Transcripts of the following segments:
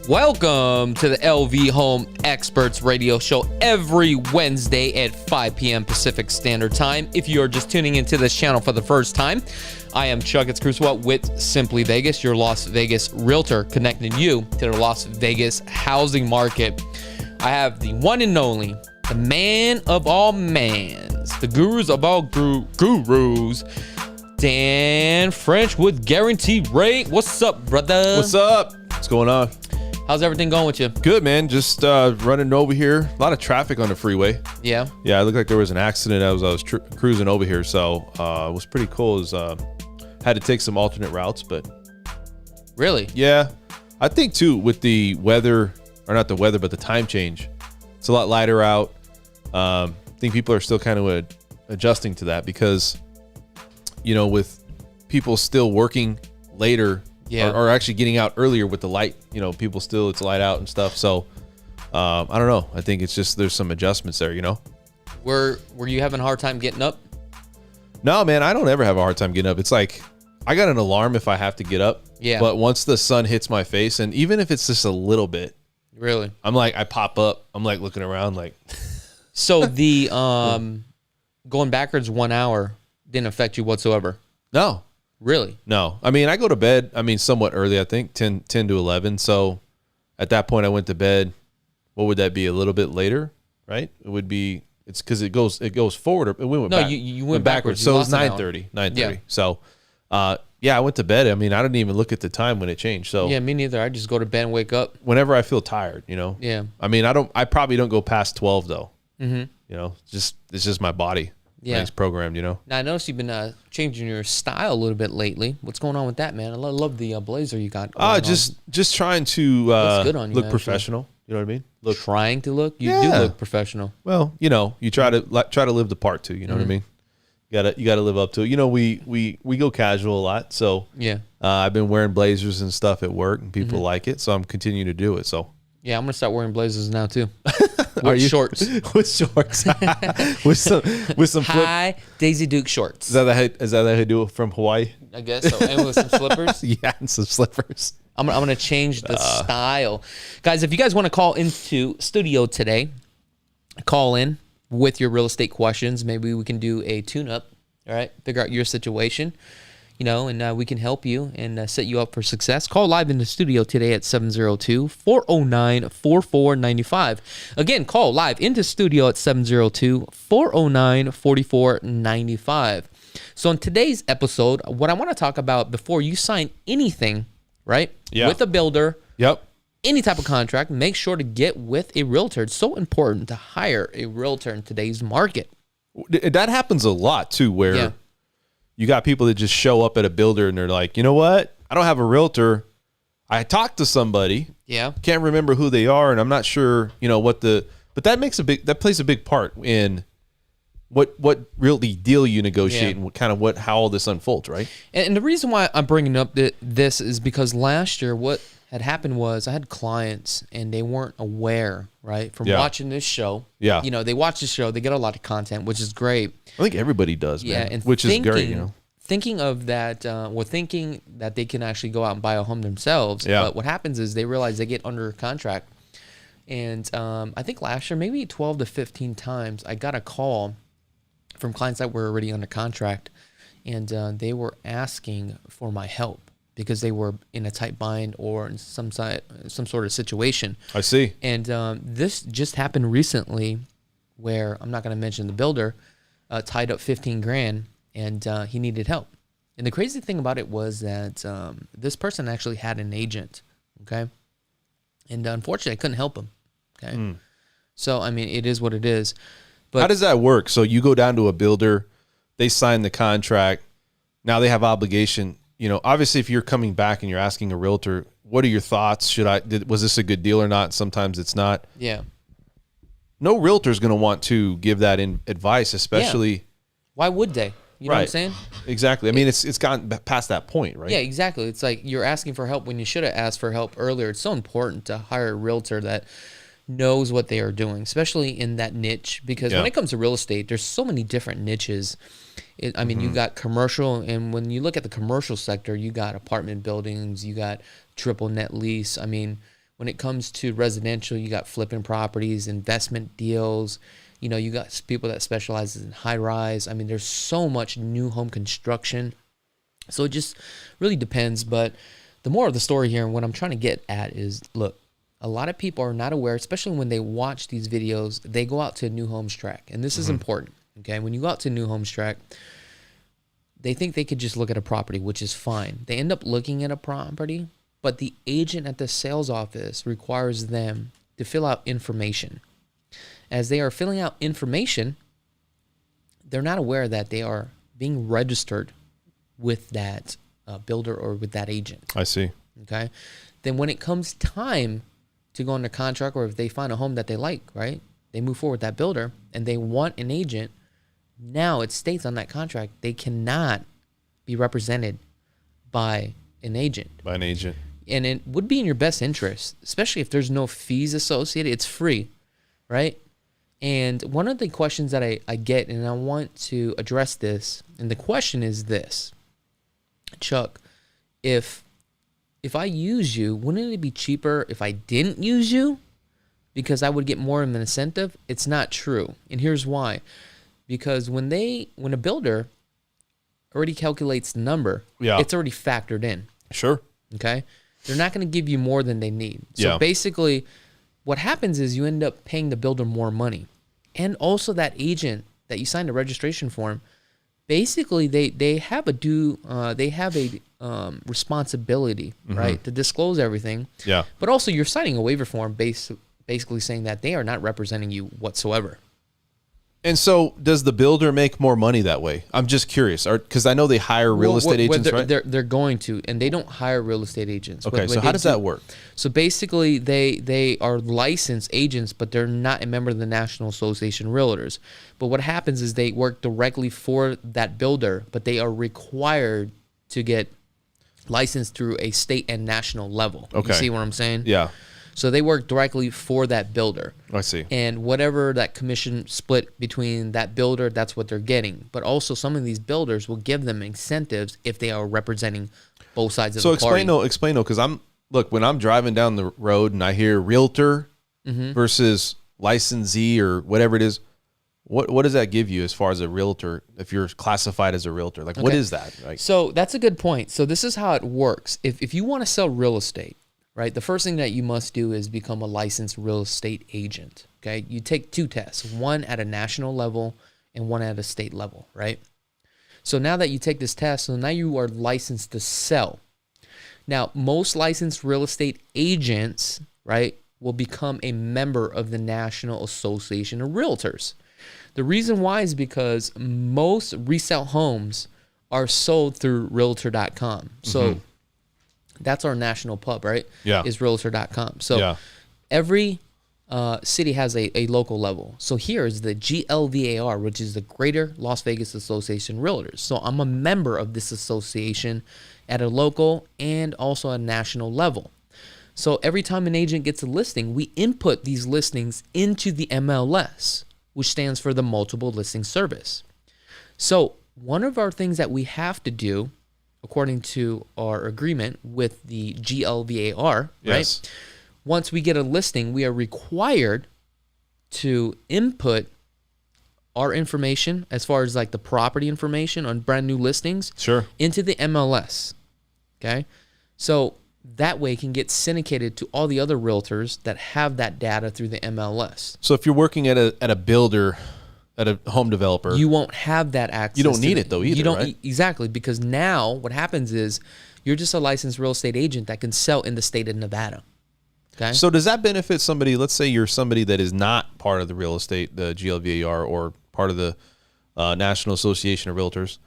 Welcome to the LV Home Experts Radio Show every Wednesday at 5 p.m. Pacific Standard Time. If you are just tuning into this channel for the first time, I am Krulsawat with Simply Vegas, your Las Vegas realtor, connecting you to the Las Vegas housing market. I have the one and only, the man of all mans, the gurus of all gurus, Dan French with Guaranteed Rate. What's up, brother? What's up? What's going on? How's everything going with you? Good, man. Just running over here. A lot of traffic on the freeway. Yeah. Yeah, it looked like there was an accident as I was cruising over here, so it was pretty cool. Had to take some alternate routes, but really, yeah, I think too with the weather, or not the weather, but the time change, it's a lot lighter out. I think people are still kind of adjusting to that because, you know, with people still working later. Yeah. Or actually getting out earlier with the light, you know, people still, it's light out and stuff. So I don't know. I think it's just, there's some adjustments there, you know. Were you having a hard time getting up? No, man, I don't ever have a hard time getting up. It's like, I got an alarm if I have to get up. Yeah. But once the sun hits my face, and even if it's just a little bit, really, I'm like, I pop up. I'm like looking around like. So the going backwards 1 hour didn't affect you whatsoever? No. Really? No. I mean, I go to bed, somewhat early, I think, 10 to 11. So at that point I went to bed. What would that be? A little bit later, right? It would be, it's because it goes forward. We went no, you went backwards. So it was 9:30. 9:30. Yeah. So yeah, I went to bed. I mean, I didn't even look at the time when it changed. So Yeah, me neither. I just go to bed and wake up. whenever I feel tired, you know. Yeah. I mean, I probably don't go past 12 though. Mm-hmm. You know, it's just my body. Yeah. It's programmed, you know. Now, I noticed you've been changing your style a little bit lately. What's going on with that, man? I love the blazer you got. Just trying to Looks good on you, look actually. professional. You know what I mean? Look, Trying to look? You do Yeah. look professional. well, you know, you try to live the part too. You know what I mean? You gotta live up to it. You know, we go casual a lot, so Yeah. I've been wearing blazers and stuff at work, and people like it, so I'm continuing to do it. So Yeah, I'm going to start wearing blazers now, too. Are With you? shorts. with shorts, with some flip. High Daisy Duke shorts. Is that how you do it from Hawaii? I guess so. And with some slippers. Yeah, and some slippers. I'm going to change the style. Guys, if you guys want to call into studio today, call in with your real estate questions. Maybe we can do a tune-up, all right? Figure out your situation, you know, and we can help you and set you up for success. Call live in the studio today at 702-409-4495. Again, call live into studio at 702-409-4495. So in today's episode, what I want to talk about before you sign anything, right, with a builder, Yep. any type of contract, make sure to get with a realtor. It's so important to hire a realtor in today's market. That happens a lot too, where Yeah. you got people that just show up at a builder and they're like, you know what? I don't have a realtor. I talked to somebody, Yeah. can't remember who they are, and I'm not sure, you know, but that plays a big part in what really deal you negotiate and how all this unfolds, right? And the reason why I'm bringing up this is because last year what had happened was I had clients and they weren't aware, right, from watching this show. Yeah. You know, they watch the show, they get a lot of content, which is great. I think everybody does, man. Yeah, and which is great, you know. Thinking of that, thinking that they can actually go out and buy a home themselves. Yeah. But what happens is they realize they get under contract. And I think last year, maybe 12 to 15 times, I got a call from clients that were already under contract. And they were asking for my help because they were in a tight bind or in some sort of situation. I see. And this just happened recently where, I'm not going to mention the builder, tied up 15 grand and he needed help. And the crazy thing about it was that this person actually had an agent, okay? And unfortunately, I couldn't help him, okay? So, I mean, it is what it is. But How does that work? So you go down to a builder, they sign the contract, now they have obligation. You know, obviously, if you're coming back and you're asking a realtor, what are your thoughts? Was this a good deal or not? Sometimes it's not. Yeah. No realtor is going to want to give that advice, especially. Why would they? You know what I'm saying? Exactly. I mean, it's gotten past that point, right? Yeah, exactly. It's like you're asking for help when you should have asked for help earlier. It's so important to hire a realtor that knows what they are doing, especially in that niche, because when it comes to real estate, there's so many different niches. I mean, you got commercial, and when you look at the commercial sector, you got apartment buildings, you got triple net lease. I mean, when it comes to residential, you got flipping properties, investment deals. You know, you got people that specializes in high rise. I mean, there's so much new home construction. So it just really depends. But the moral of the story here, and what I'm trying to get at is, look, a lot of people are not aware, especially when they watch these videos, they go out to a new homes track. And this is important, okay? When you go out to a new homes track, they think they could just look at a property, which is fine. They end up looking at a property, but the agent at the sales office requires them to fill out information. As they are filling out information, they're not aware that they are being registered with that builder or with that agent. I see. Okay. Then when it comes time to go under contract, or if they find a home that they like, right, they move forward with that builder and they want an agent. Now it states on that contract they cannot be represented by an agent. By an agent. And it would be in your best interest, especially if there's no fees associated. It's free, right? And one of the questions that I get, and I want to address this, and the question is this: Chuck, if I use you, wouldn't it be cheaper if I didn't use you? Because I would get more of an incentive? It's not true. And here's why. Because when a builder already calculates the number, it's already factored in. Sure. Okay? They're not going to give you more than they need. So basically, what happens is you end up paying the builder more money. And also that agent that you signed a registration form, basically they have a responsibility, right, to disclose everything. Yeah. But also, you're signing a waiver form basically saying that they are not representing you whatsoever. And so, does the builder make more money that way? I'm just curious, because I know they hire real estate agents, right? They're going to, and they don't hire real estate agents. Okay, so how does that work? So basically, they are licensed agents, but they're not a member of the National Association of Realtors. But what happens is they work directly for that builder, but they are required to get licensed through a state and national level. Okay. You see what I'm saying? Yeah. So they work directly for that builder. I see. And whatever that commission split between that builder, that's what they're getting. But also some of these builders will give them incentives if they are representing both sides of the party. So explain though, because when I'm driving down the road and I hear realtor versus licensee or whatever it is, what does that give you as far as a realtor if you're classified as a realtor? Like, what is that? Like, so that's a good point. So this is how it works. If you want to sell real estate, right, the first thing that you must do is become a licensed real estate agent, okay? You take 2 tests, one at a national level and one at a state level, right? So now that you take this test, so now you are licensed to sell. Now, most licensed real estate agents, right, will become a member of the National Association of Realtors. The reason why is because most resale homes are sold through realtor.com. So that's our national pub, right? Yeah. Is realtor.com. So every city has a local level. So here is the GLVAR, which is the Greater Las Vegas Association of Realtors. So I'm a member of this association at a local and also a national level. So every time an agent gets a listing, we input these listings into the MLS, which stands for the Multiple Listing Service. So one of our things that we have to do, according to our agreement with the GLVAR, right? Once we get a listing, we are required to input our information as far as like the property information on brand new listings into the MLS. Okay. So that way it can get syndicated to all the other realtors that have that data through the MLS. So if you're working at a builder, at a home developer, you won't have that access. You don't need it though either, you don't, right? Exactly, because now what happens is you're just a licensed real estate agent that can sell in the state of Nevada. Okay. So does that benefit somebody? Let's say you're somebody that is not part of the real estate, the GLVAR, or part of the National Association of Realtors.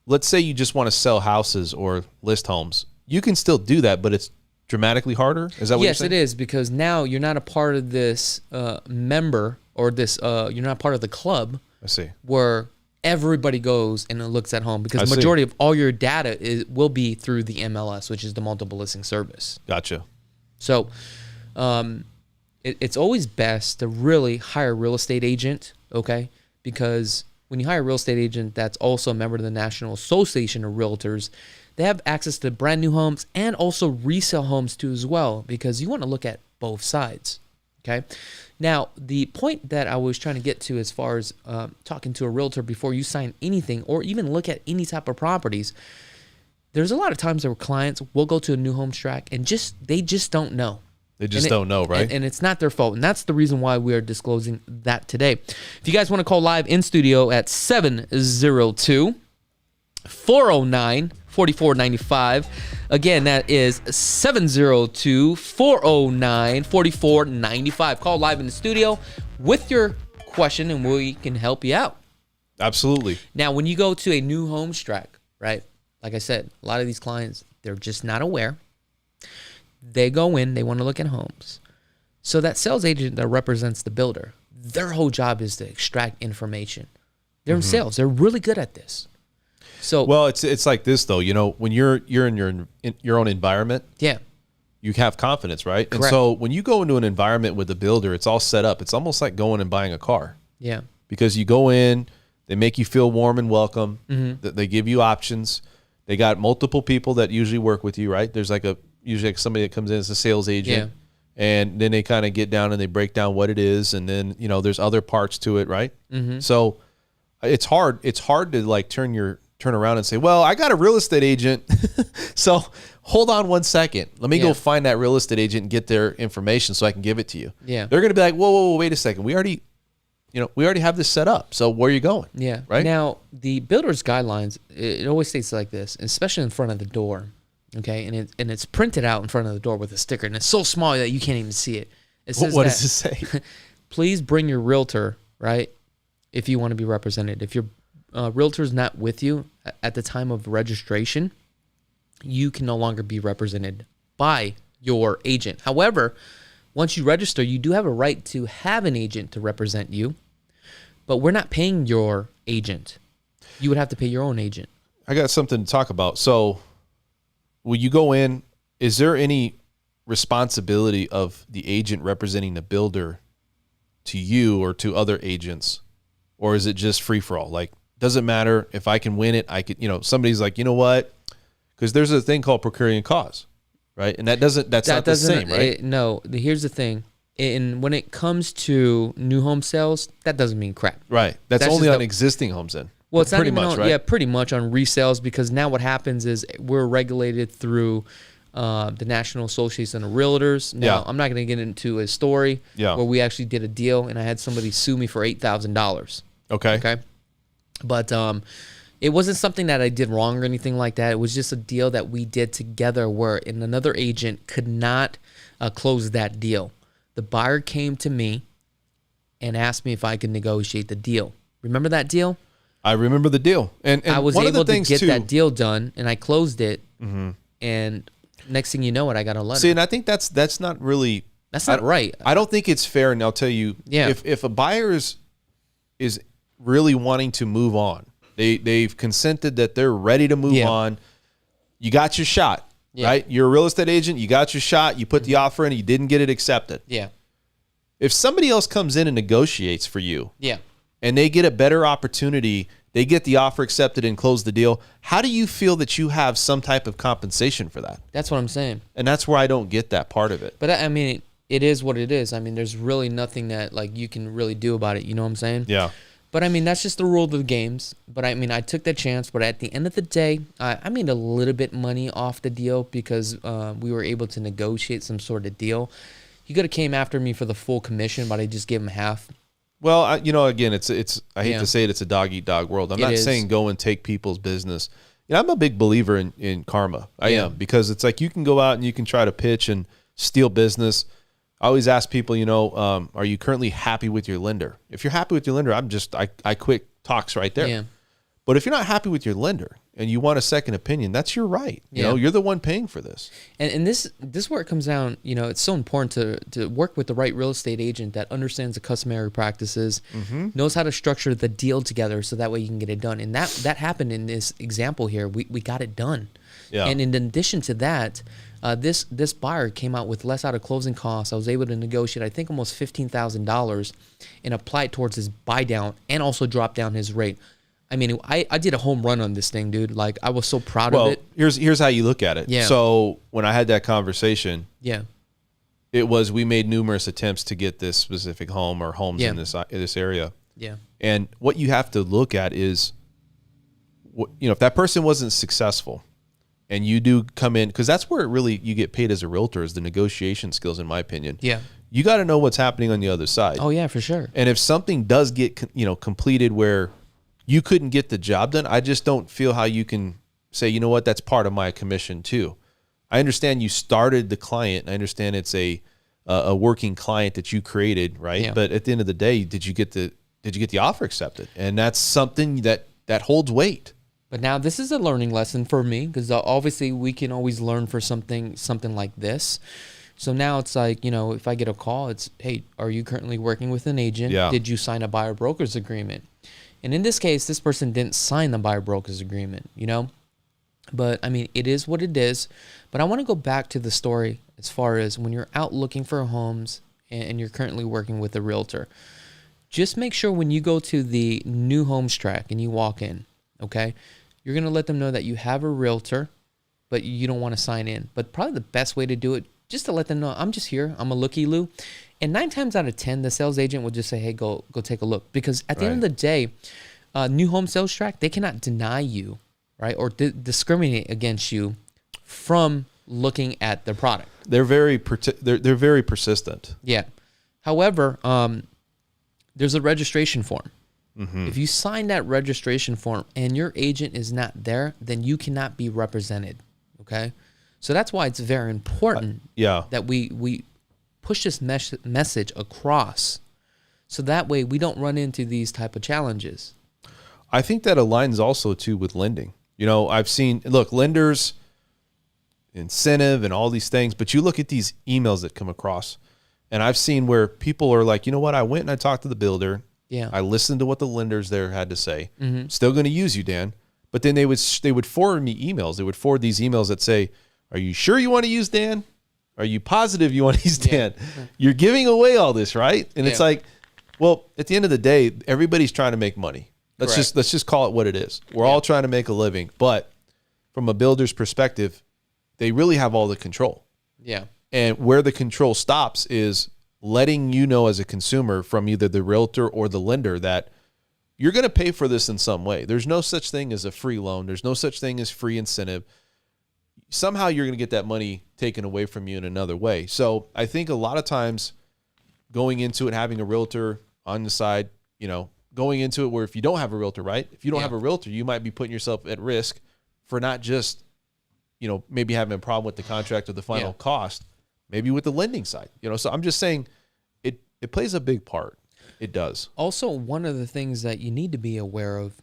Let's say you just want to sell houses or list homes. You can still do that, but it's dramatically harder. Is that what you're saying? Yes, it is, because now you're not a part of this member or this. You're not part of the club. I see. Where everybody goes and looks at home, because the majority of all your data will be through the MLS, which is the Multiple Listing Service. Gotcha. So it's always best to really hire a real estate agent, okay? Because when you hire a real estate agent that's also a member of the National Association of Realtors, they have access to brand new homes and also resale homes too as well, because you want to look at both sides, okay? Now, the point that I was trying to get to as far as talking to a realtor before you sign anything or even look at any type of properties, there's a lot of times where clients will go to a new homes track and they just don't know. They just don't know, right? And it's not their fault. And that's the reason why we are disclosing that today. If you guys want to call live in studio at 702-409-4495. Again, that is 702-409-4495. Call live in the studio with your question and we can help you out. Absolutely. Now, when you go to a new homes track, right? Like I said, a lot of these clients, they're just not aware. They go in, they want to look at homes. So that sales agent that represents the builder, their whole job is to extract information. They're in sales. They're really good at this. So well, it's like this though. You know, when you're in your own environment, you have confidence, right? Correct. And so when you go into an environment with the builder, it's all set up. It's almost like going and buying a car. Yeah. Because you go in, they make you feel warm and welcome. They give you options. They got multiple people that usually work with you, right? There's usually somebody that comes in as a sales agent, and then they kind of get down and they break down what it is, and then there's other parts to it, right? So it's hard to like turn around and say, well, I got a real estate agent, so hold on one second, let me go find that real estate agent and get their information so I can give it to you. Yeah, they're gonna be like, whoa, wait a second, we already we already have this set up. So where are you going? Yeah. Right. Now, the builder's guidelines, it always states like this, especially in front of the door. Okay. And it's printed out in front of the door with a sticker, and it's so small that you can't even see it. It says, what does it say? Please bring your realtor, right? If you want to be represented. If your realtor's not with you at the time of registration, you can no longer be represented by your agent. However, once you register, you do have a right to have an agent to represent you, but we're not paying your agent. You would have to pay your own agent. I got something to talk about. So when you go in, is there any responsibility of the agent representing the builder to you or to other agents? Or is it just free for all? Like, doesn't matter if I can win it. I could, somebody's like, you know what? Because there's a thing called procuring cause, right? And that's not the same, right? No, here's the thing. And when it comes to new home sales, that doesn't mean crap. Right. That's only on existing homes then. Well, it's pretty not even much, on, right? Yeah, pretty much on resales, because now what happens is we're regulated through the National Association of Realtors. Now, I'm not going to get into a story where we actually did a deal and I had somebody sue me for $8,000. Okay. But it wasn't something that I did wrong or anything like that. It was just a deal that we did together where another agent could not close that deal. The buyer came to me and asked me if I could negotiate the deal. Remember that deal? I remember the deal. And I was one able of the to things get too, that deal done, and I closed it. Mm-hmm. And next thing you know, I got a letter. See, and I think that's not really... That's not right. I don't think it's fair, and I'll tell you, if a buyer is really wanting to move on, they've consented that they're ready to move on, you got your shot, right? You're a real estate agent, you got your shot, you put the offer in, you didn't get it accepted. Yeah. If somebody else comes in and negotiates for you, and they get a better opportunity, they get the offer accepted and close the deal, how do you feel that you have some type of compensation for that? That's what I'm saying. And that's where I don't get that part of it. But I mean, it is what it is. I mean, there's really nothing that like you can really do about it. You know what I'm saying? Yeah. But I mean, that's just the rule of the games. But I mean, I took that chance. But at the end of the day, I made a little bit money off the deal because we were able to negotiate some sort of deal. He could have came after me for the full commission, but I just gave him half. Well, again, it's I hate to say it, it's a dog eat dog world. I'm not saying go and take people's business. I'm a big believer in karma. I am, because it's like you can go out and you can try to pitch and steal business. I always ask people, are you currently happy with your lender? If you're happy with your lender, I quit talks right there. Yeah. But if you're not happy with your lender and you want a second opinion, that's your right. You're the one paying for this. And this where it comes down, it's so important to work with the right real estate agent that understands the customary practices, knows how to structure the deal together so that way you can get it done. And that happened in this example here. We got it done. Yeah. And in addition to that, this buyer came out with less out of closing costs. I was able to negotiate, I think, almost $15,000 and apply it towards his buy down and also drop down his rate. I mean, I did a home run on this thing, dude. Like, I was so proud of it. Here's how you look at it. Yeah. So when I had that conversation, it was we made numerous attempts to get this specific home or homes in this area. Yeah. And what you have to look at is, if that person wasn't successful, and you do come in, because that's where you get paid as a realtor, is the negotiation skills, in my opinion. Yeah. You got to know what's happening on the other side. Oh yeah, for sure. And if something does get completed where you couldn't get the job done, I just don't feel how you can say, you know what, that's part of my commission too. I understand you started the client. I understand it's a working client that you created, right? Yeah. But at the end of the day, did you get the offer accepted? And that's something that holds weight. But now this is a learning lesson for me, because obviously we can always learn for something like this. So now it's like, if I get a call, it's, hey, are you currently working with an agent? Yeah. Did you sign a buyer broker's agreement? And in this case, this person didn't sign the buyer broker's agreement, But I mean, it is what it is. But I want to go back to the story as far as when you're out looking for homes and you're currently working with a realtor. Just make sure when you go to the new homes track and you walk in, okay, you're going to let them know that you have a realtor, but you don't want to sign in. But probably the best way to do it, just to let them know, I'm just here. I'm a looky-loo. And 9 times out of 10, the sales agent will just say, hey, go take a look. Because at the end of the day, new home sales track, they cannot deny you, right, or discriminate against you from looking at their product. They're very persistent. Yeah. However, there's a registration form. If you sign that registration form and your agent is not there, then you cannot be represented. Okay, so that's why it's very important that we push this message across, so that way we don't run into these type of challenges. I think that aligns also too with lending. You know, I've seen, look, lenders, incentive and all these things, but you look at these emails that come across, and I've seen where people are like, you know what, I went and I talked to the builder. Yeah. I listened to what the lenders there had to say. Still going to use you, Dan. But then they would forward me emails. They would forward these emails that say, are you sure you want to use Dan? Are you positive you want to use Dan? You're giving away all this, right? And it's like, well, at the end of the day, everybody's trying to make money. Let's just call it what it is. We're all trying to make a living. But from a builder's perspective, they really have all the control. Yeah. And where the control stops is letting you know as a consumer from either the realtor or the lender that you're going to pay for this in some way. There's no such thing as a free loan. There's no such thing as free incentive. Somehow you're going to get that money taken away from you in another way. So I think a lot of times going into it, having a realtor on the side, you know, going into it where if you don't have a realtor, right? If you don't have a realtor, you might be putting yourself at risk for not just, you know, maybe having a problem with the contract or the final cost, maybe with the lending side, you know. So I'm just saying it plays a big part. It does. Also, one of the things that you need to be aware of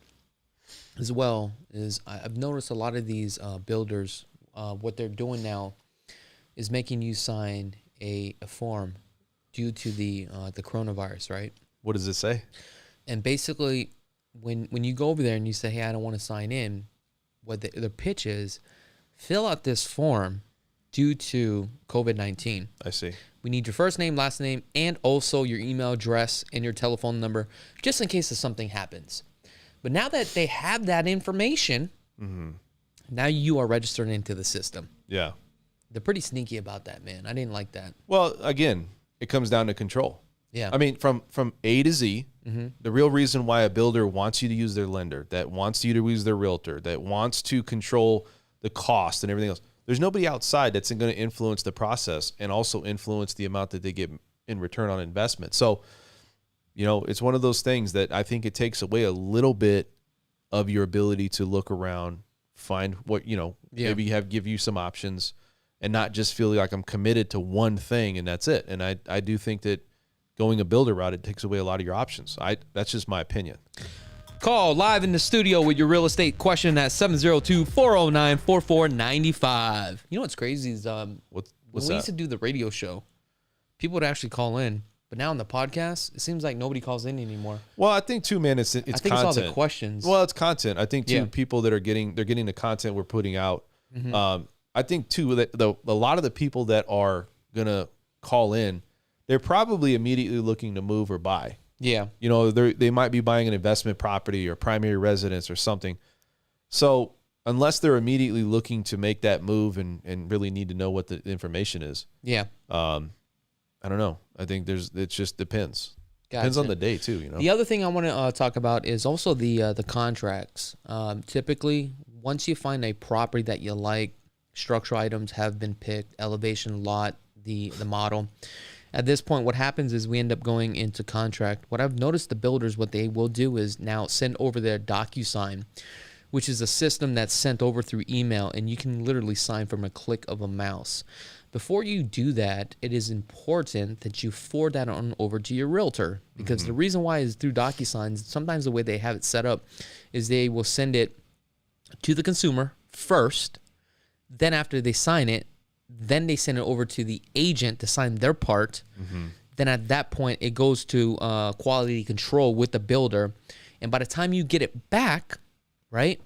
as well is I've noticed a lot of these builders, what they're doing now is making you sign a form due to the coronavirus, right? What does it say? And basically, when you go over there and you say, hey, I don't want to sign in, what the pitch is, fill out this form due to COVID-19. I see. We need your first name, last name, and also your email address and your telephone number, just in case if something happens. But now that they have that information, now you are registered into the system. Yeah. They're pretty sneaky about that, man. I didn't like that. Well, again, it comes down to control. Yeah. I mean, from A to Z, the real reason why a builder wants you to use their lender, that wants you to use their realtor, that wants to control the cost and everything else, there's nobody outside that's going to influence the process and also influence the amount that they get in return on investment. So, you know, it's one of those things that I think it takes away a little bit of your ability to look around, find what, you know, maybe give you some options and not just feel like I'm committed to one thing and that's it. And I do think that going a builder route, it takes away a lot of your options. That's just my opinion. Call live in the studio with your real estate question at 702-409-4495. You know what's crazy is when we used to do the radio show, people would actually call in. But now on the podcast, it seems like nobody calls in anymore. Well, I think too, man, it's I think content. it's all the questions. Well, it's content. I think too, people that are getting the content we're putting out. I think too that a lot of the people that are gonna call in, they're probably immediately looking to move or buy. Yeah. You know, they might be buying an investment property or primary residence or something. So unless they're immediately looking to make that move and really need to know what the information is. Yeah. I don't know. I think it just depends. Gotcha. Depends on the day too, you know. The other thing I want to talk about is also the contracts. Typically, once you find a property that you like, structural items have been picked, elevation, lot, the model. At this point, what happens is we end up going into contract. What I've noticed the builders, what they will do is now send over their DocuSign, which is a system that's sent over through email, and you can literally sign from a click of a mouse. Before you do that, it is important that you forward that on over to your realtor, because the reason why is through DocuSigns, sometimes the way they have it set up is they will send it to the consumer first, then after they sign it, then they send it over to the agent to sign their part. Then at that point, it goes to quality control with the builder. And by the time you get it back, right,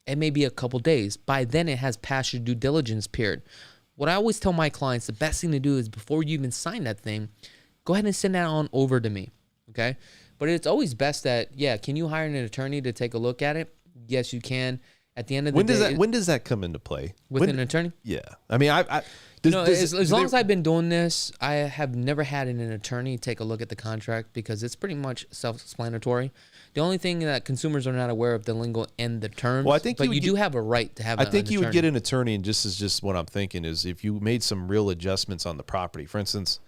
it may be a couple days. By then, it has passed your due diligence period. What I always tell my clients, the best thing to do is before you even sign that thing, go ahead and send that on over to me, okay? But it's always best that, can you hire an attorney to take a look at it? Yes, you can. At the end of the day, when does that come into play? With an attorney? Yeah, I mean, as long as I've been doing this, I have never had an attorney take a look at the contract because it's pretty much self-explanatory. The only thing that consumers are not aware of the lingo and the terms. Well, I think you do have a right to have. I think you would get an attorney, and this is just what I'm thinking is if you made some real adjustments on the property, for instance,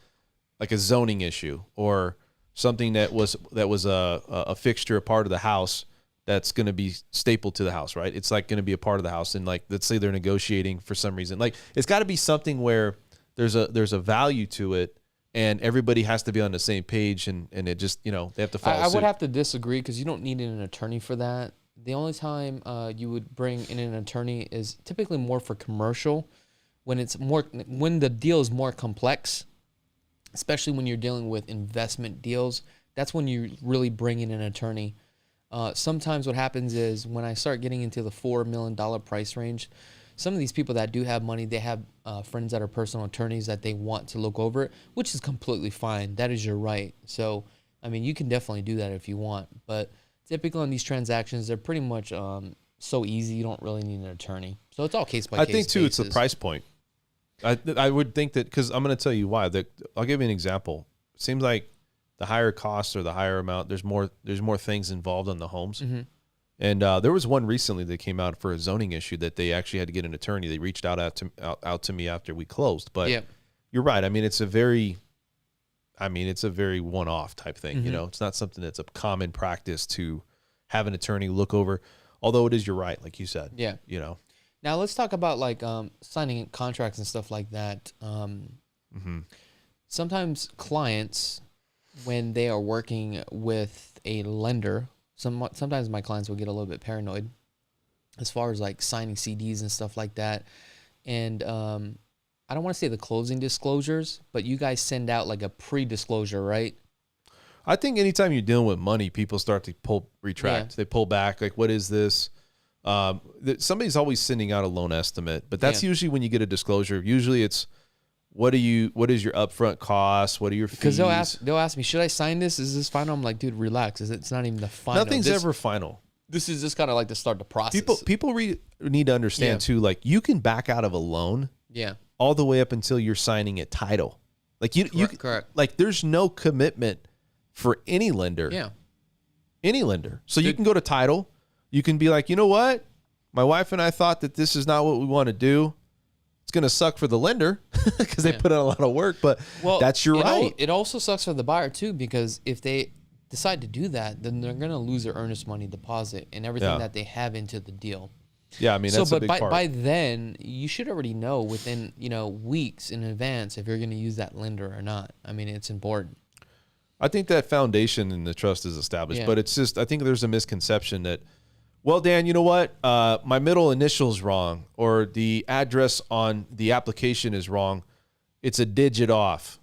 like a zoning issue or something that was a fixture, a part of the house that's going to be stapled to the house, right? It's like going to be a part of the house, and like let's say they're negotiating for some reason, like it's got to be something where there's a value to it, and everybody has to be on the same page, and it just they have to follow. I would have to disagree because you don't need an attorney for that. The only time you would bring in an attorney is typically more for commercial, when the deal is more complex, especially when you're dealing with investment deals. That's when you really bring in an attorney. Sometimes what happens is when I start getting into the $4 million price range, some of these people that do have money, they have friends that are personal attorneys that they want to look over it, which is completely fine. That is your right. So, I mean, you can definitely do that if you want. But typically on these transactions, they're pretty much so easy, you don't really need an attorney. So it's all case by case. I think, too, it's the price point. I would think that, because I'm going to tell you why. I'll give you an example. It seems like the higher cost or the higher amount, there's more things involved on the homes. Mm-hmm. And there was one recently that came out for a zoning issue that they actually had to get an attorney. They reached out to me after we closed. But you're right. I mean, it's a very one-off type thing. Mm-hmm. It's not something that's a common practice to have an attorney look over. Although it is, you're right, like you said. Yeah. Now let's talk about like signing contracts and stuff like that. Sometimes clients, when they are working with a lender, sometimes my clients will get a little bit paranoid as far as like signing CDs and stuff like that. And I don't want to say the closing disclosures, but you guys send out like a pre-disclosure, right? I think anytime you're dealing with money, people start to retract. Yeah. They pull back. Like, what is this? Somebody's always sending out a loan estimate, but that's usually when you get a disclosure. Usually it's, what is your upfront cost? What are your fees? Because they'll ask me, should I sign this? Is this final? I'm like, dude, relax. It's not even the final. Nothing's ever final. This is just kind of like to start the process. People need to understand too, like you can back out of a loan all the way up until you're signing a title. Like correct. Like there's no commitment for any lender. Yeah. Any lender. So you can go to title. You can be like, you know what? My wife and I thought that this is not what we want to do. It's going to suck for the lender because they put in a lot of work, but that's your right. It also sucks for the buyer too, because if they decide to do that, then they're going to lose their earnest money deposit and everything that they have into the deal. Yeah, I mean, that's a big part. By then, you should already know within, weeks in advance if you're going to use that lender or not. I mean, it's important. I think that foundation and the trust is established, but it's just, I think there's a misconception that, well, Dan, you know what? My middle initial is wrong, or the address on the application is wrong. It's a digit off.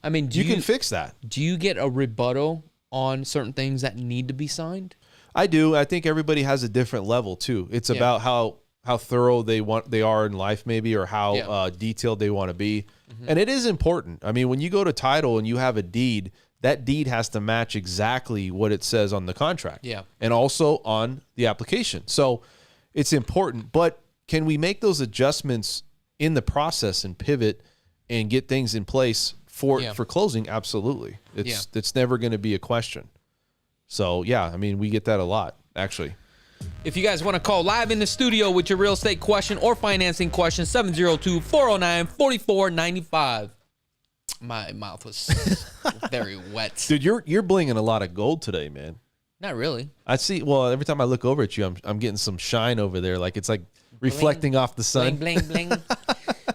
I mean, you can fix that. Do you get a rebuttal on certain things that need to be signed? I do. I think everybody has a different level too. It's about how thorough they are in life, maybe, or how detailed they want to be. Mm-hmm. And it is important. I mean, when you go to title and you have a deed, that deed has to match exactly what it says on the contract. Yeah. And also on the application. So it's important. But can we make those adjustments in the process and pivot and get things in place for closing? Absolutely. It's never going to be a question. So, I mean, we get that a lot, actually. If you guys want to call live in the studio with your real estate question or financing question, 702-409-4495. My mouth was very wet. Dude, you're blinging a lot of gold today, man. Not really. I see. Well, every time I look over at you, I'm getting some shine over there. Like it's like reflecting off the sun. Bling, bling, bling.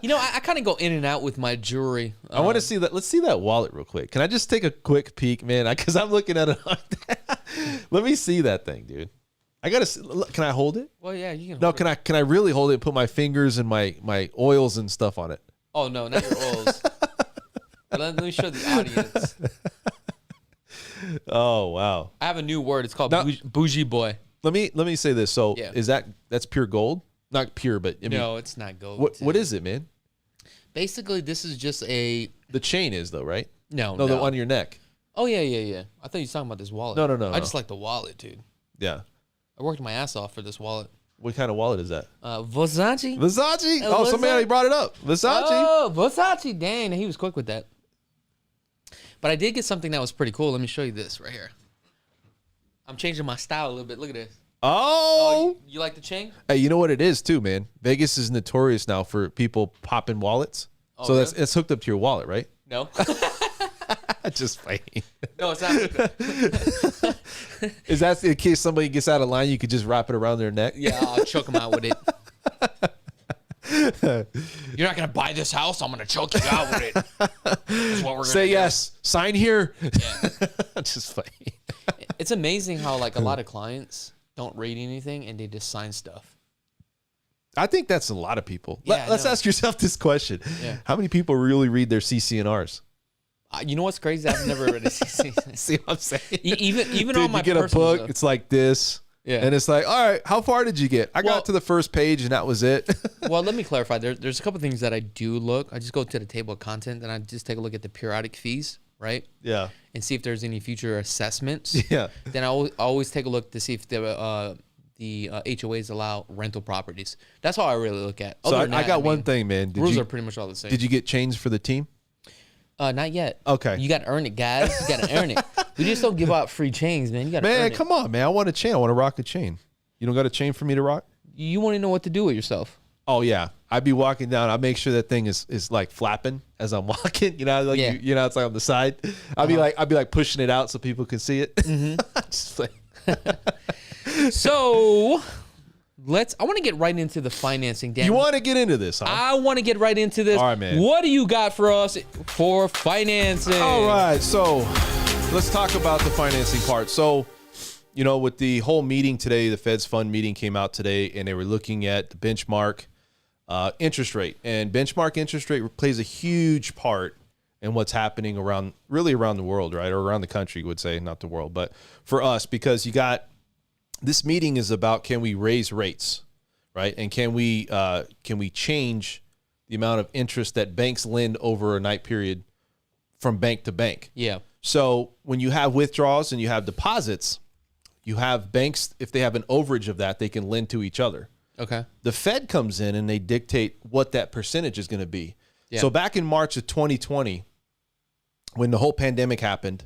I kind of go in and out with my jewelry. I want to see that. Let's see that wallet real quick. Can I just take a quick peek, man? Because I'm looking at it like that. Let me see that thing, dude. I gotta see. Can I hold it? Well, yeah, you can. No, can I really hold it and put my fingers and my oils and stuff on it? Oh no, not your oils. Let me show the audience. Oh wow! I have a new word. It's called bougie boy. Let me say this. So is that's pure gold? Not pure, but I mean, no, it's not gold. What is it, man? Basically, this is just the chain is though, right? No, the one on your neck. Oh yeah. I thought you were talking about this wallet. No. I just like the wallet, dude. Yeah. I worked my ass off for this wallet. What kind of wallet is that? Versace. Versace. Oh, somebody brought it up. Versace. Oh, Versace. Dang, he was quick with that. But I did get something that was pretty cool. Let me show you this right here. I'm changing my style a little bit. Look at this. Oh. You like the chain? Hey, you know what it is too, man? Vegas is notorious now for people popping wallets. Oh, so really? That's hooked up to your wallet, right? No. Just fighting. No, it's not. Is that in case somebody gets out of line, you could just wrap it around their neck? Yeah, I'll choke them out with it. You're not going to buy this house? I'm going to choke you out with it. That's what we're Say yes. Sign here. Yeah. Just fighting. It's amazing how like a lot of clients don't read anything and they just sign stuff. I think that's a lot of people. Yeah, Let's ask yourself this question. Yeah. How many people really read their CCNRs? You know what's crazy? I've never read a CC. See what I'm saying? Even Dude, on my you get a personal book, stuff. it's like this. Yeah. And it's like, all right, how far did you get? I got to the first page and that was it. Well, let me clarify. There's a couple things that I do look. I just go to the table of content and I just take a look at the periodic fees, right? Yeah. And see if there's any future assessments. Yeah. Then I always take a look to see if the HOAs allow rental properties. That's how I really look at. So I got one thing, man. Rules are pretty much all the same. Did you get chains for the team? Not yet. Okay. You got to earn it, guys. You got to earn it. We just don't give out free chains, man. You got to earn it. Man, come on, man. I want a chain. I want to rock a chain. You don't got a chain for me to rock? You want to know what to do with yourself. Oh yeah, I'd be walking down. I make sure that thing is like flapping as I'm walking. You know, like Yeah. you know, it's like on the side. I'd be like pushing it out so people can see it. Just like, So I want to get right into the financing, Dan. you want to get into this, huh? I want to get right into this. All right, man. What do you got for us for financing? All right, so let's talk about the financing part. So, you know, with the whole meeting today, the Fed's fund meeting came out today, and they were looking at the benchmark interest rate. And benchmark interest rate plays a huge part in what's happening around the world, right? Or around the country, you would say, not the world. But for us, because you got this meeting is about, can we raise rates, right? And can we change the amount of interest that banks lend over a night period from bank to bank? Yeah. So when you have withdrawals and you have deposits, you have banks, if they have an overage of that, they can lend to each other. Okay. The Fed comes in and they dictate what that percentage is going to be. Yeah. So back in March of 2020, when the whole pandemic happened,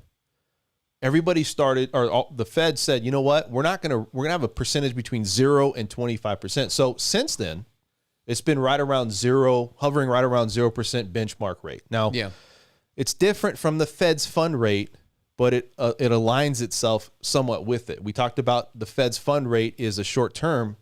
everybody started, or the Fed said, you know what, we're going to have a percentage between 0 and 25%. So since then, it's been right around zero, hovering right around 0% benchmark rate. Now, Yeah. it's different from the Fed's fund rate, but it aligns itself somewhat with it. We talked about the Fed's fund rate is a short-term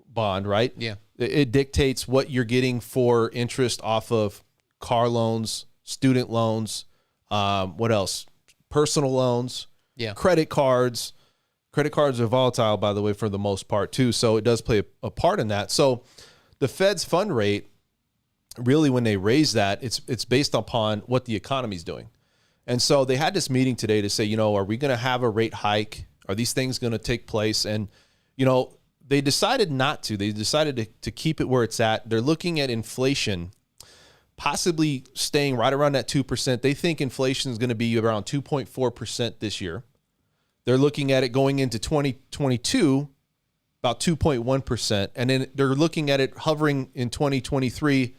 bond, right? Yeah. It dictates what you're getting for interest off of car loans, student loans, what else? Personal loans, Yeah. credit cards. Credit cards are volatile, by the way, for the most part too. So it does play a part in that. So the Fed's fund rate, really, when they raise that, it's based upon what the economy's doing. And so they had this meeting today to say, you know, are we going to have a rate hike? Are these things going to take place? And, you know, they decided not to. They decided to keep it where it's at. They're looking at inflation possibly staying right around that 2%. They think inflation is going to be around 2.4% this year. They're looking at it going into 2022, about 2.1%. And then they're looking at it hovering in 2023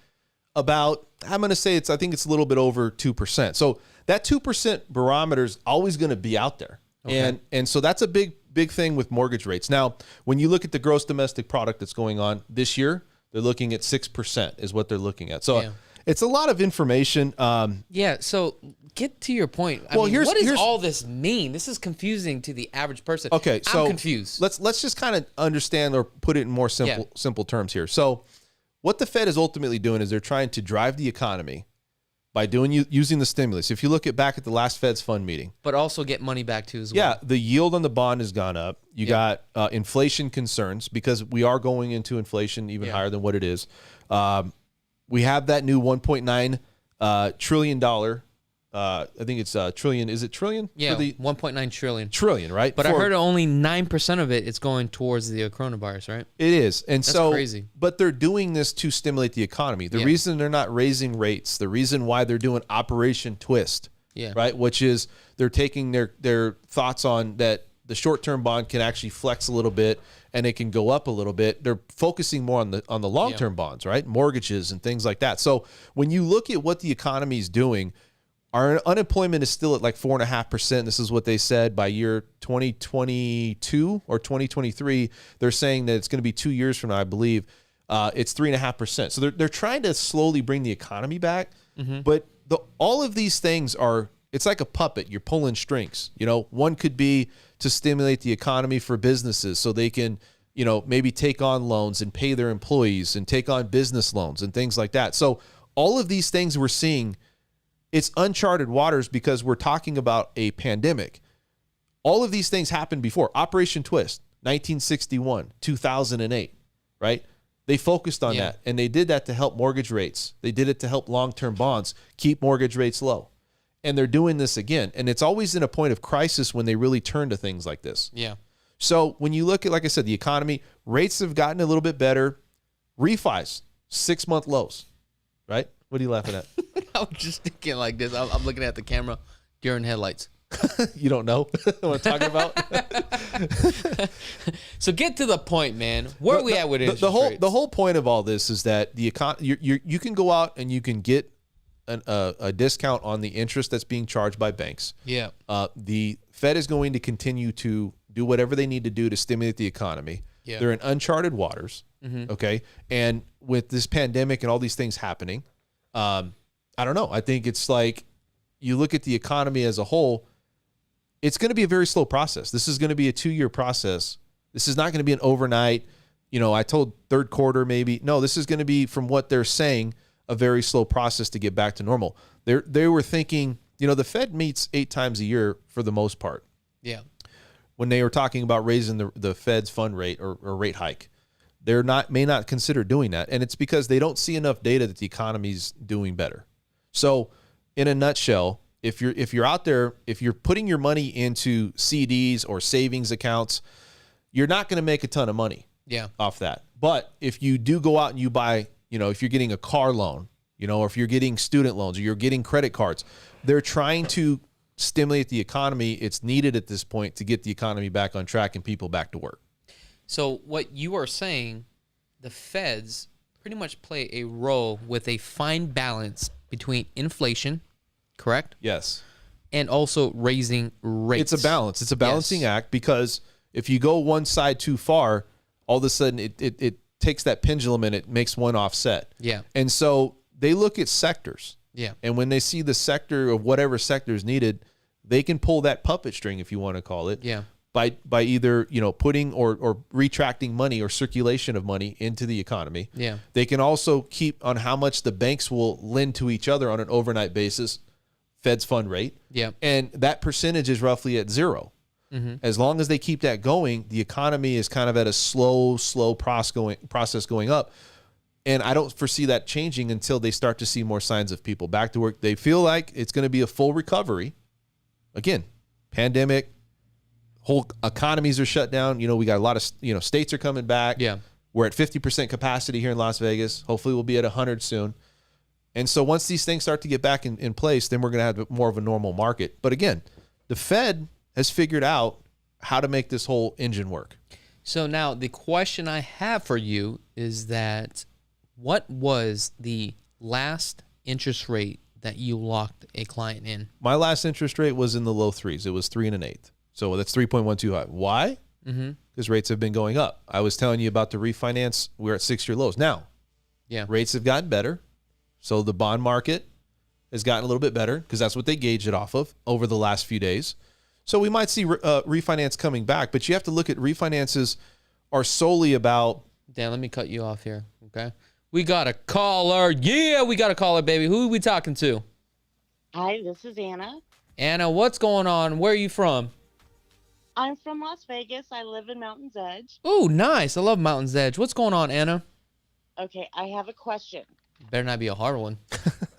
about, I'm going to say I think it's a little bit over 2%. So that 2% barometer is always going to be out there. Okay. And so that's a big thing with mortgage rates. Now, when you look at the gross domestic product that's going on this year, they're looking at 6% is what they're looking at. So it's a lot of information. Yeah. So get to your point. I mean, what does all this mean? This is confusing to the average person. Okay. So I'm confused. Let's just kind of understand or put it in more simple terms here. So what the Fed is ultimately doing is they're trying to drive the economy by using the stimulus. If you look back at the last Fed's fund meeting. But also get money back too as well. Yeah, the yield on the bond has gone up. You got inflation concerns because we are going into inflation even higher than what it is. We have that new $1.9 trillion. I think it's trillion. Is it trillion? Yeah, 1.9 trillion. Trillion, right? But I heard only 9% of it is going towards the coronavirus, right? It is. And That's crazy. But they're doing this to stimulate the economy. The reason they're not raising rates, the reason why they're doing Operation Twist, right? Which is they're taking their thoughts on that the short-term bond can actually flex a little bit and it can go up a little bit. They're focusing more on the long-term bonds, right? Mortgages and things like that. So when you look at what the economy is doing, our unemployment is still at like 4.5%. This is what they said by year 2022 or 2023. They're saying that it's going to be 2 years from now, I believe. It's 3.5%. So they're trying to slowly bring the economy back. Mm-hmm. But all of these things are, it's like a puppet. You're pulling strings. One could be to stimulate the economy for businesses so they can, maybe take on loans and pay their employees and take on business loans and things like that. So all of these things we're seeing, it's uncharted waters because we're talking about a pandemic. All of these things happened before. Operation Twist, 1961, 2008, right? They focused on that, and they did that to help mortgage rates. They did it to help long-term bonds keep mortgage rates low. And they're doing this again. And it's always in a point of crisis when they really turn to things like this. Yeah. So when you look at, like I said, the economy, rates have gotten a little bit better. Refis, 6-month lows, right? What are you laughing at? I was just thinking like this. I'm looking at the camera during headlights. You don't know what I'm talking about? So get to the point, man. Where are we at with interest rates? The whole point of all this is that the you can go out and you can get a discount on the interest that's being charged by banks. Yeah. The Fed is going to continue to do whatever they need to do to stimulate the economy. Yeah. They're in uncharted waters. Okay. And with this pandemic and all these things happening, I don't know. I think it's like you look at the economy as a whole, it's going to be a very slow process. This is going to be a 2-year process. This is not going to be an overnight, I told third quarter maybe. No, this is going to be, from what they're saying, a very slow process to get back to normal. They were thinking, the Fed meets 8 times a year for the most part. Yeah. When they were talking about raising the Fed's fund rate or rate hike, may not consider doing that. And it's because they don't see enough data that the economy's doing better. So in a nutshell, if you're out there, if you're putting your money into CDs or savings accounts, you're not going to make a ton of money off that. But if you do go out and you buy, if you're getting a car loan, or if you're getting student loans or you're getting credit cards, they're trying to stimulate the economy. It's needed at this point to get the economy back on track and people back to work. So what you are saying, the Feds pretty much play a role with a fine balance between inflation, correct? Yes. And also raising rates. It's a balance. It's a balancing act, because if you go one side too far, all of a sudden it takes that pendulum and it makes one offset. Yeah. And so they look at sectors. Yeah. And when they see the sector of whatever sector is needed, they can pull that puppet string, if you want to call it. Yeah. By either, putting or retracting money or circulation of money into the economy. Yeah. They can also keep on how much the banks will lend to each other on an overnight basis, Fed's fund rate. Yeah. And that percentage is roughly at 0. As long as they keep that going, the economy is kind of at a slow process going up. And I don't foresee that changing until they start to see more signs of people back to work. They feel like it's going to be a full recovery. Again, pandemic, whole economies are shut down. We got a lot of, states are coming back. Yeah. We're at 50% capacity here in Las Vegas. Hopefully we'll be at 100 soon. And so once these things start to get back in place, then we're going to have more of a normal market. But again, the Fed has figured out how to make this whole engine work. So now the question I have for you is that what was the last interest rate that you locked a client in? My last interest rate was in the low 3s. It was 3 1/8. So that's 3.125. Why? Because rates have been going up. I was telling you about the refinance. We're at 6-year lows. Now, rates have gotten better. So the bond market has gotten a little bit better, because that's what they gauge it off of over the last few days. So we might see refinance coming back, but you have to look at refinances are solely about... Dan, let me cut you off here, okay? We got a caller. Yeah, we got a caller, baby. Who are we talking to? Hi, this is Anna. Anna, what's going on? Where are you from? I'm from Las Vegas. I live in Mountain's Edge. Oh, nice. I love Mountain's Edge. What's going on, Anna? Okay, I have a question. Better not be a hard one.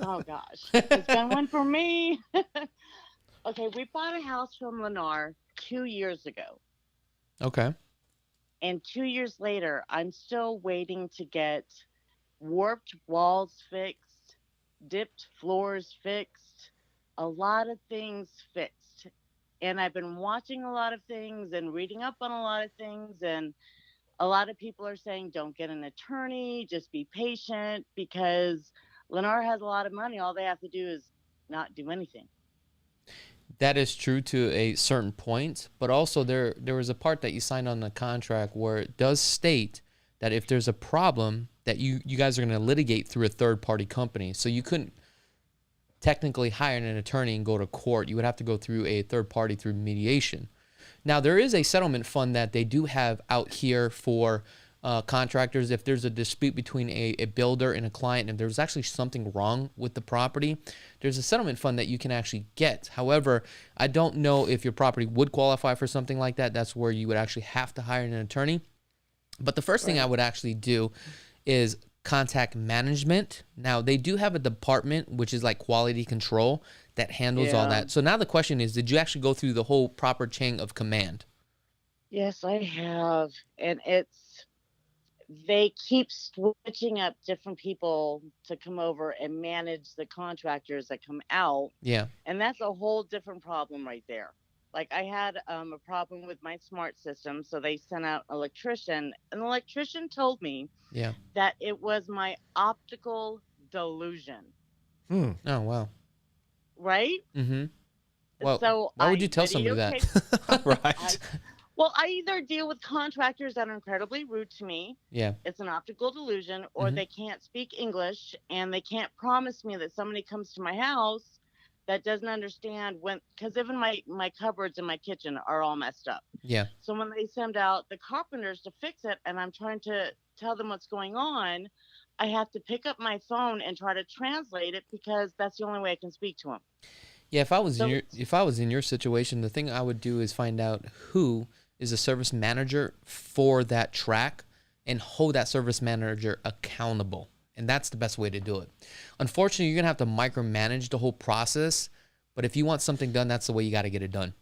Oh, gosh. It's been one for me. Okay, we bought a house from Lennar 2 years ago. Okay. And 2 years later, I'm still waiting to get warped walls fixed, dipped floors fixed, a lot of things fixed. And I've been watching a lot of things and reading up on a lot of things. And a lot of people are saying, don't get an attorney, just be patient, because Lennar has a lot of money. All they have to do is not do anything. That is true to a certain point, but also there was a part that you signed on the contract where it does state that if there's a problem that you guys are going to litigate through a third-party company. So you couldn't technically hire an attorney and go to court. You would have to go through a third party through mediation. Now, there is a settlement fund that they do have out here for contractors. If there's a dispute between a builder and a client, and there's actually something wrong with the property, there's a settlement fund that you can actually get. However, I don't know if your property would qualify for something like that. That's where you would actually have to hire an attorney. But the first thing I would actually do is contact management. Now, they do have a department, which is like quality control, that handles all that. So now the question is, did you actually go through the whole proper chain of command? Yes, I have. And they keep switching up different people to come over and manage the contractors that come out. Yeah. And that's a whole different problem right there. Like I had a problem with my smart system. So they sent out an electrician. And the electrician told me that it was my optical delusion. Hmm. Oh, wow. Right? Mm-hmm. Well, so why would you tell somebody that? Right. I either deal with contractors that are incredibly rude to me. Yeah. It's an optical delusion, or they can't speak English and they can't promise me that somebody comes to my house that doesn't understand because even my cupboards in my kitchen are all messed up. Yeah. So when they send out the carpenters to fix it and I'm trying to tell them what's going on, I have to pick up my phone and try to translate it because that's the only way I can speak to them. Yeah, if I was in your situation, the thing I would do is find out who is a service manager for that track and hold that service manager accountable. And that's the best way to do it. Unfortunately, you're going to have to micromanage the whole process. But if you want something done, that's the way you got to get it done.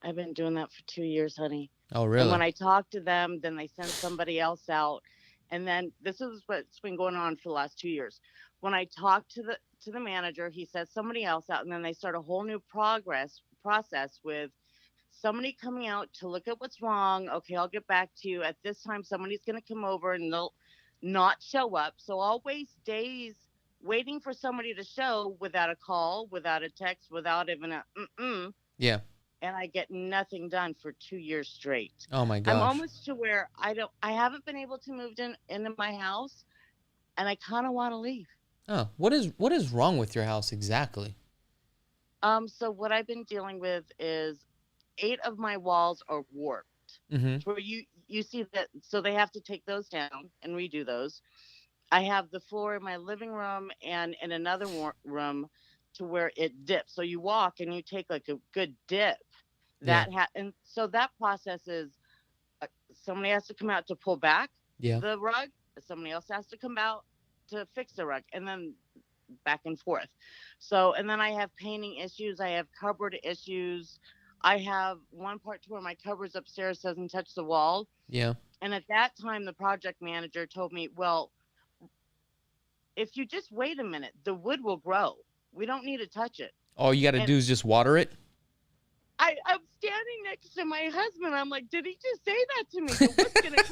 I've been doing that for 2 years, honey. Oh, really? And when I talk to them, then they send somebody else out. And then this is what's been going on for the last 2 years. When I talk to the manager, he says somebody else out, and then they start a whole new process with somebody coming out to look at what's wrong. Okay, I'll get back to you. At this time, somebody's going to come over and they'll not show up. So I'll waste days waiting for somebody to show without a call, without a text, without even a Yeah. And I get nothing done for 2 years straight. Oh my gosh. I'm almost to where I haven't been able to move into my house, and I kind of want to leave. Oh, what is wrong with your house exactly? So what I've been dealing with is 8 of my walls are warped. Mm-hmm. Where you see that, so they have to take those down and redo those. I have the floor in my living room and in another room to where it dips. So you walk and you take like a good dip. And so that process is somebody has to come out to pull back the rug. Somebody else has to come out to fix the rug, and then back and forth. So, and then I have painting issues. I have cupboard issues. I have one part to where my cupboards upstairs doesn't touch the wall. Yeah. And at that time, the project manager told me, well, if you just wait a minute, the wood will grow. We don't need to touch it. All you got to do is just water it? I'm standing next to my husband. I'm like, did he just say that to me? The wood's going to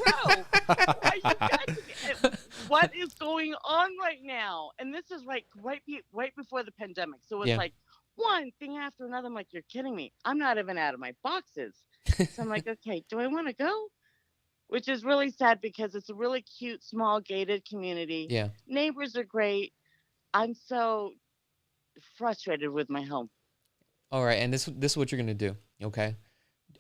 grow. What is going on right now? And this is like right before the pandemic. So it's like one thing after another. I'm like, you're kidding me. I'm not even out of my boxes. So I'm like, okay, do I want to go? Which is really sad because it's a really cute, small, gated community. Yeah. Neighbors are great. I'm so frustrated with my home. All right, and this is what you're going to do, okay?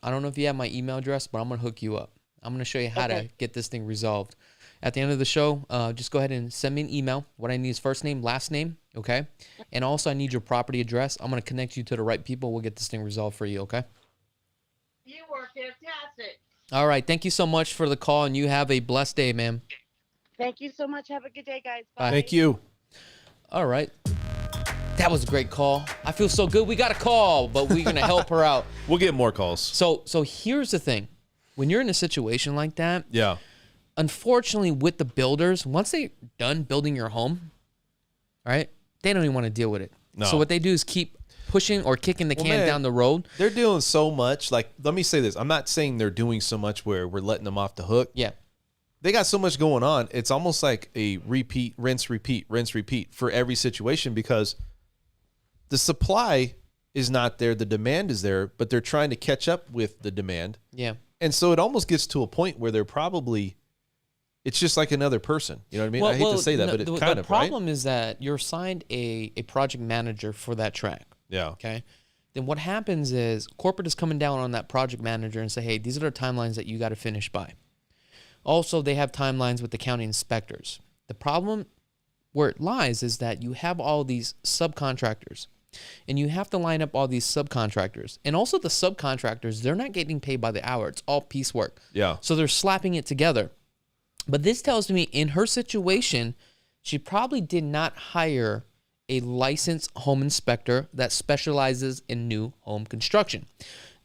I don't know if you have my email address, but I'm going to hook you up. I'm going to show you how to get this thing resolved. At the end of the show, just go ahead and send me an email. What I need is first name, last name, okay? And also I need your property address. I'm going to connect you to the right people. We'll get this thing resolved for you, okay? You are fantastic. All right, thank you so much for the call, and you have a blessed day, ma'am. Thank you so much. Have a good day, guys. Bye. Thank you. All right. That was a great call. I feel so good. We got a call, but we're going to help her out. We'll get more calls. So here's the thing. When you're in a situation like that, unfortunately with the builders, once they're done building your home, right, they don't even want to deal with it. No. So what they do is keep pushing or kicking the can down the road. They're doing so much. Like, let me say this. I'm not saying they're doing so much where we're letting them off the hook. Yeah. They got so much going on. It's almost like a repeat, rinse, repeat for every situation because the supply is not there. The demand is there, but they're trying to catch up with the demand. Yeah. And so it almost gets to a point where they're probably, it's just like another person. You know what I mean? I hate to say that, but it's kind the of, problem right? is that you're assigned a project manager for that track. Yeah. Okay. Then what happens is corporate is coming down on that project manager and say, hey, these are the timelines that you got to finish by. Also, they have timelines with the county inspectors. The problem where it lies is that you have all these subcontractors, and you have to line up all these subcontractors. And also the subcontractors, they're not getting paid by the hour. It's all piecework. Yeah. So they're slapping it together. But this tells me in her situation, she probably did not hire a licensed home inspector that specializes in new home construction.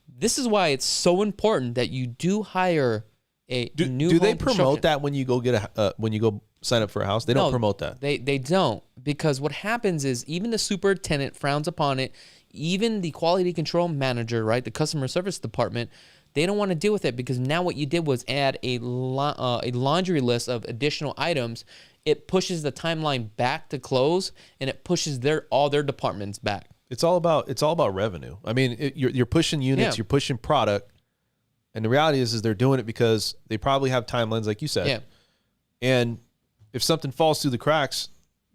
This is why it's so important that you do hire a new home Do they promote construction. that when you go get when you go sign up for a house? They don't promote that. They don't, because what happens is even the superintendent frowns upon it. Even the quality control manager, right, the customer service department, they don't want to deal with it, because now what you did was add a laundry list of additional items. It pushes the timeline back to close, and it pushes all their departments back. It's all about revenue. I mean, you're pushing units, Yeah. you're pushing product, and the reality is they're doing it because they probably have timelines, like you said. Yeah. And if something falls through the cracks,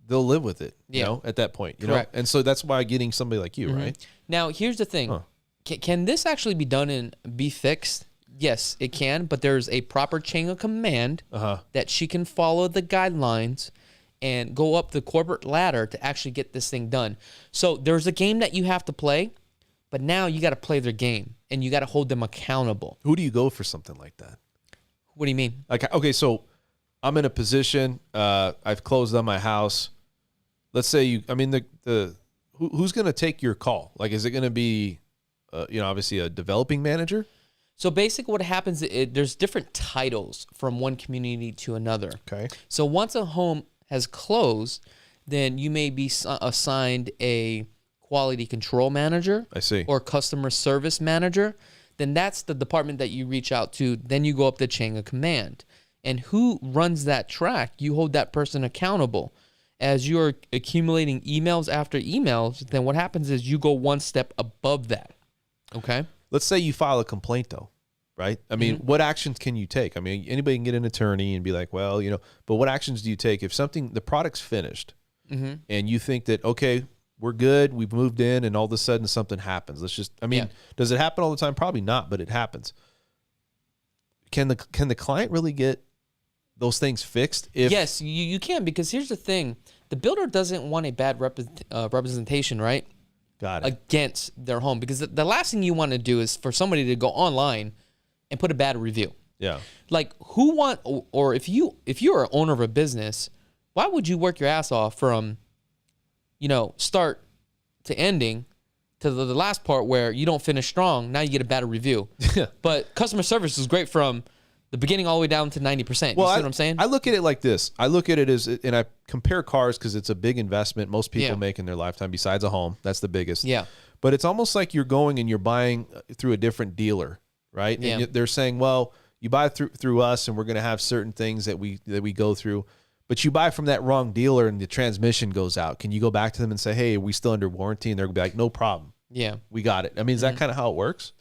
they'll live with it. You Yeah. know, at that point, you Correct. know. And so that's why getting somebody like you, right? Now, here's the thing. Huh. Can this actually be done and be fixed? Yes, it can, but there's a proper chain of command that she can follow the guidelines and go up the corporate ladder to actually get this thing done. So there's a game that you have to play, but now you got to play their game, and you got to hold them accountable. Who do you go for something like that? What do you mean? Like, okay, so I'm in a position. I've closed on my house. Let's say you. I mean, who's going to take your call? Like, is it going to be, obviously a developing manager? So basically what happens, there's different titles from one community to another. Okay. So once a home has closed, then you may be assigned a quality control manager. I see. Or customer service manager. Then that's the department that you reach out to. Then you go up the chain of command. And who runs that track, you hold that person accountable. As you're accumulating emails after emails, then what happens is you go one step above that. Okay? Let's say you file a complaint, though, right? I mean, what actions can you take? I mean, anybody can get an attorney and be like, well, but what actions do you take if the product's finished and you think that, okay, we're good, we've moved in, and all of a sudden something happens? Does it happen all the time? Probably not, but it happens. Can the client really get those things fixed? Yes, you can, because here's the thing. The builder doesn't want a bad representation, right? Got it. Against their home, because the last thing you want to do is for somebody to go online and put a bad review. Yeah. Like, or if you're an owner of a business, why would you work your ass off from, start to ending to the last part where you don't finish strong? Now you get a bad review. But customer service is great from the beginning all the way down to 90%. You see what I'm saying? I look at it like this. I look at it as, and I compare cars because it's a big investment most people make in their lifetime besides a home. That's the biggest. Yeah. But it's almost like you're going and you're buying through a different dealer, right? Yeah. And they're saying, well, you buy through us and we're going to have certain things that we go through. But you buy from that wrong dealer and the transmission goes out. Can you go back to them and say, hey, are we still under warranty? And they're going to be like, no problem. Yeah. We got it. I mean, is that kind of how it works?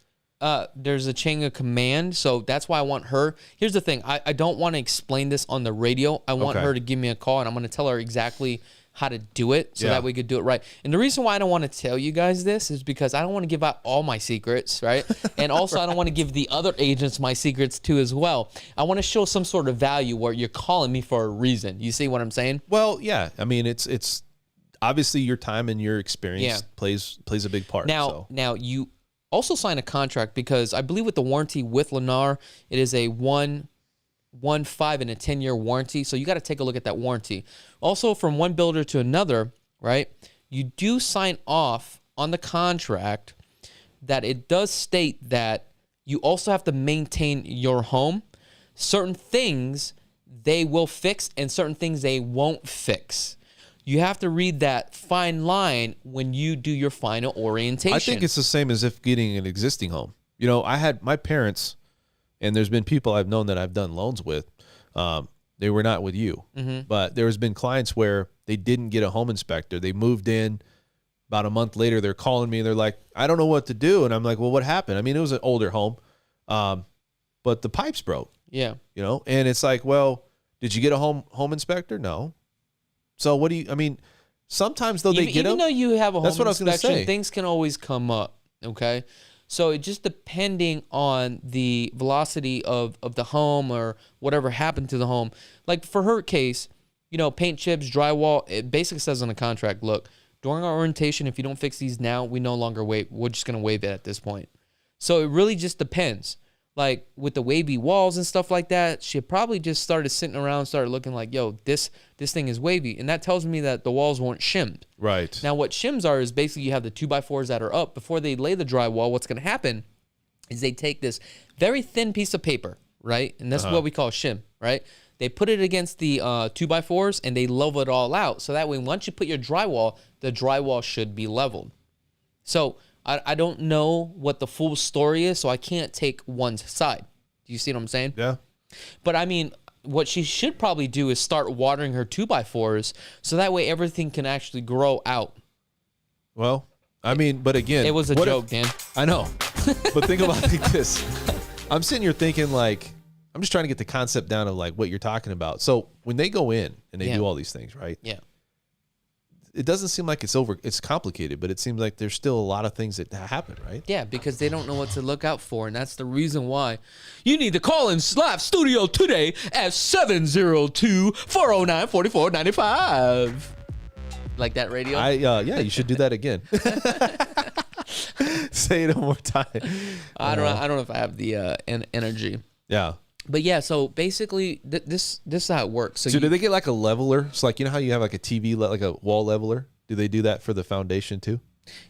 There's a chain of command, so that's why I want her. Here's the thing. I don't want to explain this on the radio. I want her to give me a call, and I'm going to tell her exactly how to do it so that we could do it right. And the reason why I don't want to tell you guys this is because I don't want to give out all my secrets, right? And also I don't want to give the other agents my secrets too as well. I want to show some sort of value where you're calling me for a reason. You see what I'm saying? Well, yeah. I mean, it's obviously your time and your experience plays a big part. Now you also sign a contract, because I believe with the warranty with Lennar, it is a 1, 5, and a 10-year warranty. So you got to take a look at that warranty. Also, from one builder to another, right, you do sign off on the contract that it does state that you also have to maintain your home. Certain things they will fix and certain things they won't fix. You have to read that fine line when you do your final orientation. I think it's the same as if getting an existing home. I had my parents, and there's been people I've known that I've done loans with. They were not with you, but there's been clients where they didn't get a home inspector. They moved in. About a month later, they're calling me. They're like, I don't know what to do. And I'm like, well, what happened? I mean, it was an older home, but the pipes broke. Yeah. And it's like, well, Did you get a home inspector? No. So what do you? I mean, sometimes though they get even them. though you have a home That's what I was gonna inspection, say. things can always come up. Okay, so it just depending on the velocity of the home or whatever happened to the home. Like for her case, paint chips, drywall. It basically says on the contract, look, during our orientation, if you don't fix these now, we no longer wait. We're just gonna waive it at this point. So it really just depends. Like with the wavy walls and stuff like that, she probably just started sitting around, started looking like, yo, this thing is wavy. And that tells me that the walls weren't shimmed. Right. Now what shims are is basically you have the 2x4s that are up. Before they lay the drywall, what's going to happen is they take this very thin piece of paper, right? And that's what we call shim, right? They put it against the 2x4s and they level it all out. So that way, once you put your drywall, the drywall should be leveled. So I don't know what the full story is, so I can't take one's side. Do you see what I'm saying? Yeah. But I mean, what she should probably do is start watering her 2x4s so that way everything can actually grow out. Well, I mean, but again, It was a joke, Dan. I know, but think about it like this. I'm sitting here thinking like, I'm just trying to get the concept down of like what you're talking about. So when they go in and they do all these things, right? Yeah. It doesn't seem like it's complicated, but it seems like there's still a lot of things that happen, right? Yeah, because they don't know what to look out for, and that's the reason why you need to call in live studio today at 702-409-4495. Like that radio? Yeah, you should do that again. Say it one more time. I don't know if I have the energy. Yeah. But yeah, so basically this is how it works. So do they get like a leveler? So like, how you have like a TV, like a wall leveler? Do they do that for the foundation too?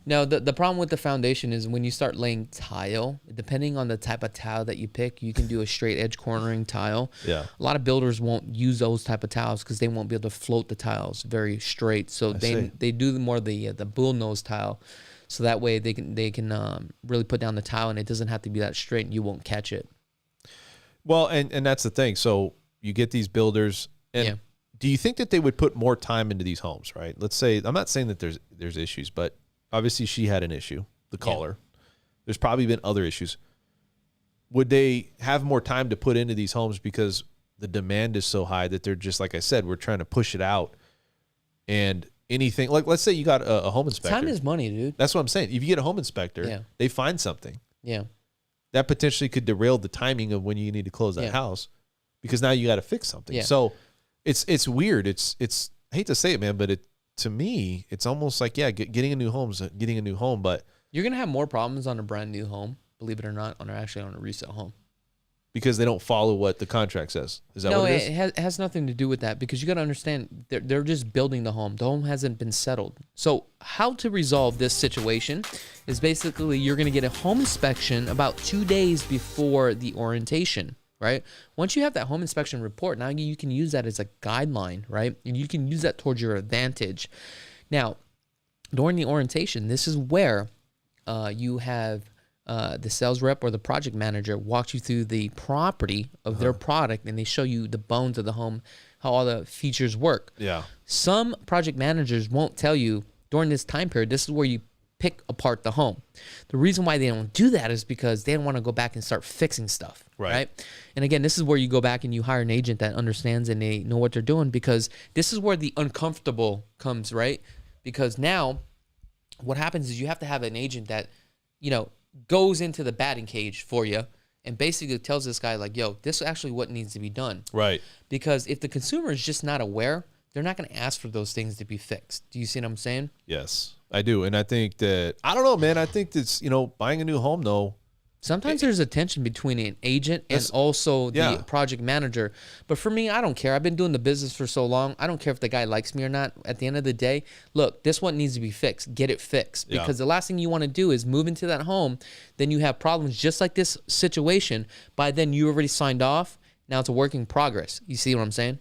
No, the problem with the foundation is when you start laying tile, depending on the type of tile that you pick, you can do a straight edge cornering tile. Yeah. A lot of builders won't use those type of tiles because they won't be able to float the tiles very straight. So they do more the bull nose tile. So that way they can really put down the tile and it doesn't have to be that straight and you won't catch it. Well, and that's the thing. So you get these builders, and do you think that they would put more time into these homes, right? Let's say, I'm not saying that there's issues, but obviously she had an issue, the caller. There's probably been other issues. Would they have more time to put into these homes because the demand is so high that they're just, like I said, we're trying to push it out, and anything, like let's say you got a home inspector. Time is money, dude. That's what I'm saying. If you get a home inspector, they find something. Yeah. That potentially could derail the timing of when you need to close that house because now you got to fix something. Yeah. So it's weird. It's I hate to say it, man, but to me, it's almost like, getting a new home is getting a new home, but you're going to have more problems on a brand new home, believe it or not, on a resale home. Because they don't follow what the contract says. Is that what it is? No, it has nothing to do with that because you got to understand they're just building the home. The home hasn't been settled. So how to resolve this situation is basically you're going to get a home inspection about 2 days before the orientation, right? Once you have that home inspection report, now you can use that as a guideline, right? And you can use that towards your advantage. Now, during the orientation, this is where you have the sales rep or the project manager walks you through the property of their product and they show you the bones of the home, how all the features work. Yeah. Some project managers won't tell you during this time period, this is where you pick apart the home. The reason why they don't do that is because they don't want to go back and start fixing stuff. Right. And again, this is where you go back and you hire an agent that understands and they know what they're doing because this is where the uncomfortable comes, right? Because now what happens is you have to have an agent that, goes into the batting cage for you and basically tells this guy like, yo, this is actually what needs to be done. Right. Because if the consumer is just not aware, they're not going to ask for those things to be fixed. Do you see what I'm saying? Yes, I do. And I think that, I don't know, man. I think that's, buying a new home though. Sometimes there's a tension between an agent and also the project manager. But for me, I don't care. I've been doing the business for so long. I don't care if the guy likes me or not. At the end of the day, look, this one needs to be fixed. Get it fixed. Because the last thing you want to do is move into that home. Then you have problems just like this situation. By then, you already signed off. Now it's a work in progress. You see what I'm saying?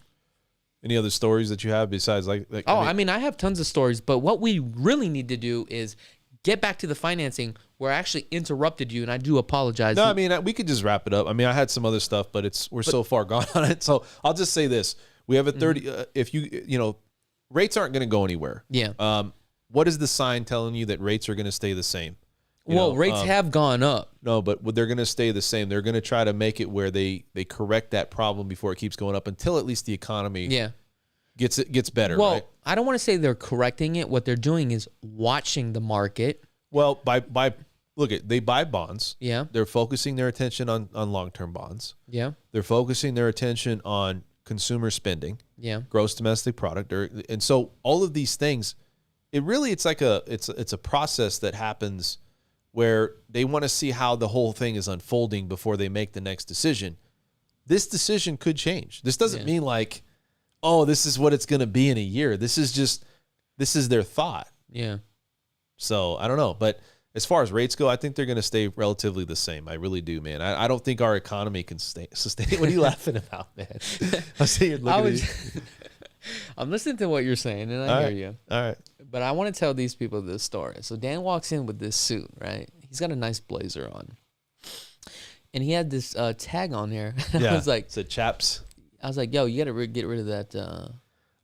Any other stories that you have besides like I mean, I have tons of stories. But what we really need to do is get back to the financing where I actually interrupted you, and I do apologize. No, I mean, we could just wrap it up. I mean, I had some other stuff, but we're so far gone on it. So I'll just say this. We have a 30, if rates aren't going to go anywhere. Yeah. What is the sign telling you that rates are going to stay the same? Rates have gone up. No, but they're going to stay the same. They're going to try to make it where they correct that problem before it keeps going up until at least the economy gets better. Well, right? I don't want to say they're correcting it. What they're doing is watching the market. Well, they buy bonds. Yeah. They're focusing their attention on long-term bonds. Yeah. They're focusing their attention on consumer spending. Yeah. Gross domestic product. And so all of these things, it's like it's a process that happens where they want to see how the whole thing is unfolding before they make the next decision. This decision could change. This doesn't mean like, oh, this is what it's going to be in a year. This is their thought. Yeah. So I don't know. But as far as rates go, I think they're going to stay relatively the same. I really do, man. I don't think our economy can sustain. What are you laughing about, man? I see you're looking at me. I'm listening to what you're saying, and I hear you. All right. But I want to tell these people this story. So Dan walks in with this suit, right? He's got a nice blazer on. And he had this tag on there. Yeah. I was like, it's a chaps. I was like, yo, you got to get rid of that.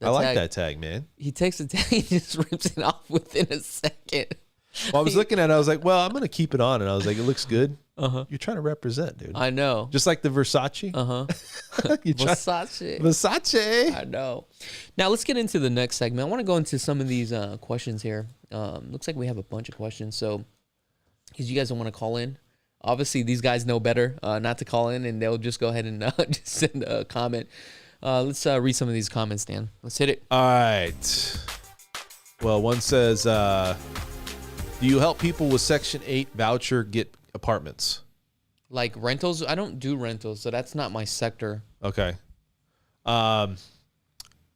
I like that tag, man. He takes the tag and just rips it off within a second. Well, I was looking at it. I was like, well, I'm going to keep it on. And I was like, it looks good. Uh-huh. You're trying to represent, dude. I know. Just like the Versace. Uh-huh. Versace. I know. Now, let's get into the next segment. I want to go into some of these questions here. Looks like we have a bunch of questions. So, because you guys don't want to call in. Obviously, these guys know better not to call in, and they'll just go ahead and just send a comment. Let's read some of these comments, Dan. Let's hit it. All right. Well, one says, do you help people with Section 8 voucher get apartments? Like rentals? I don't do rentals, so that's not my sector. Okay. I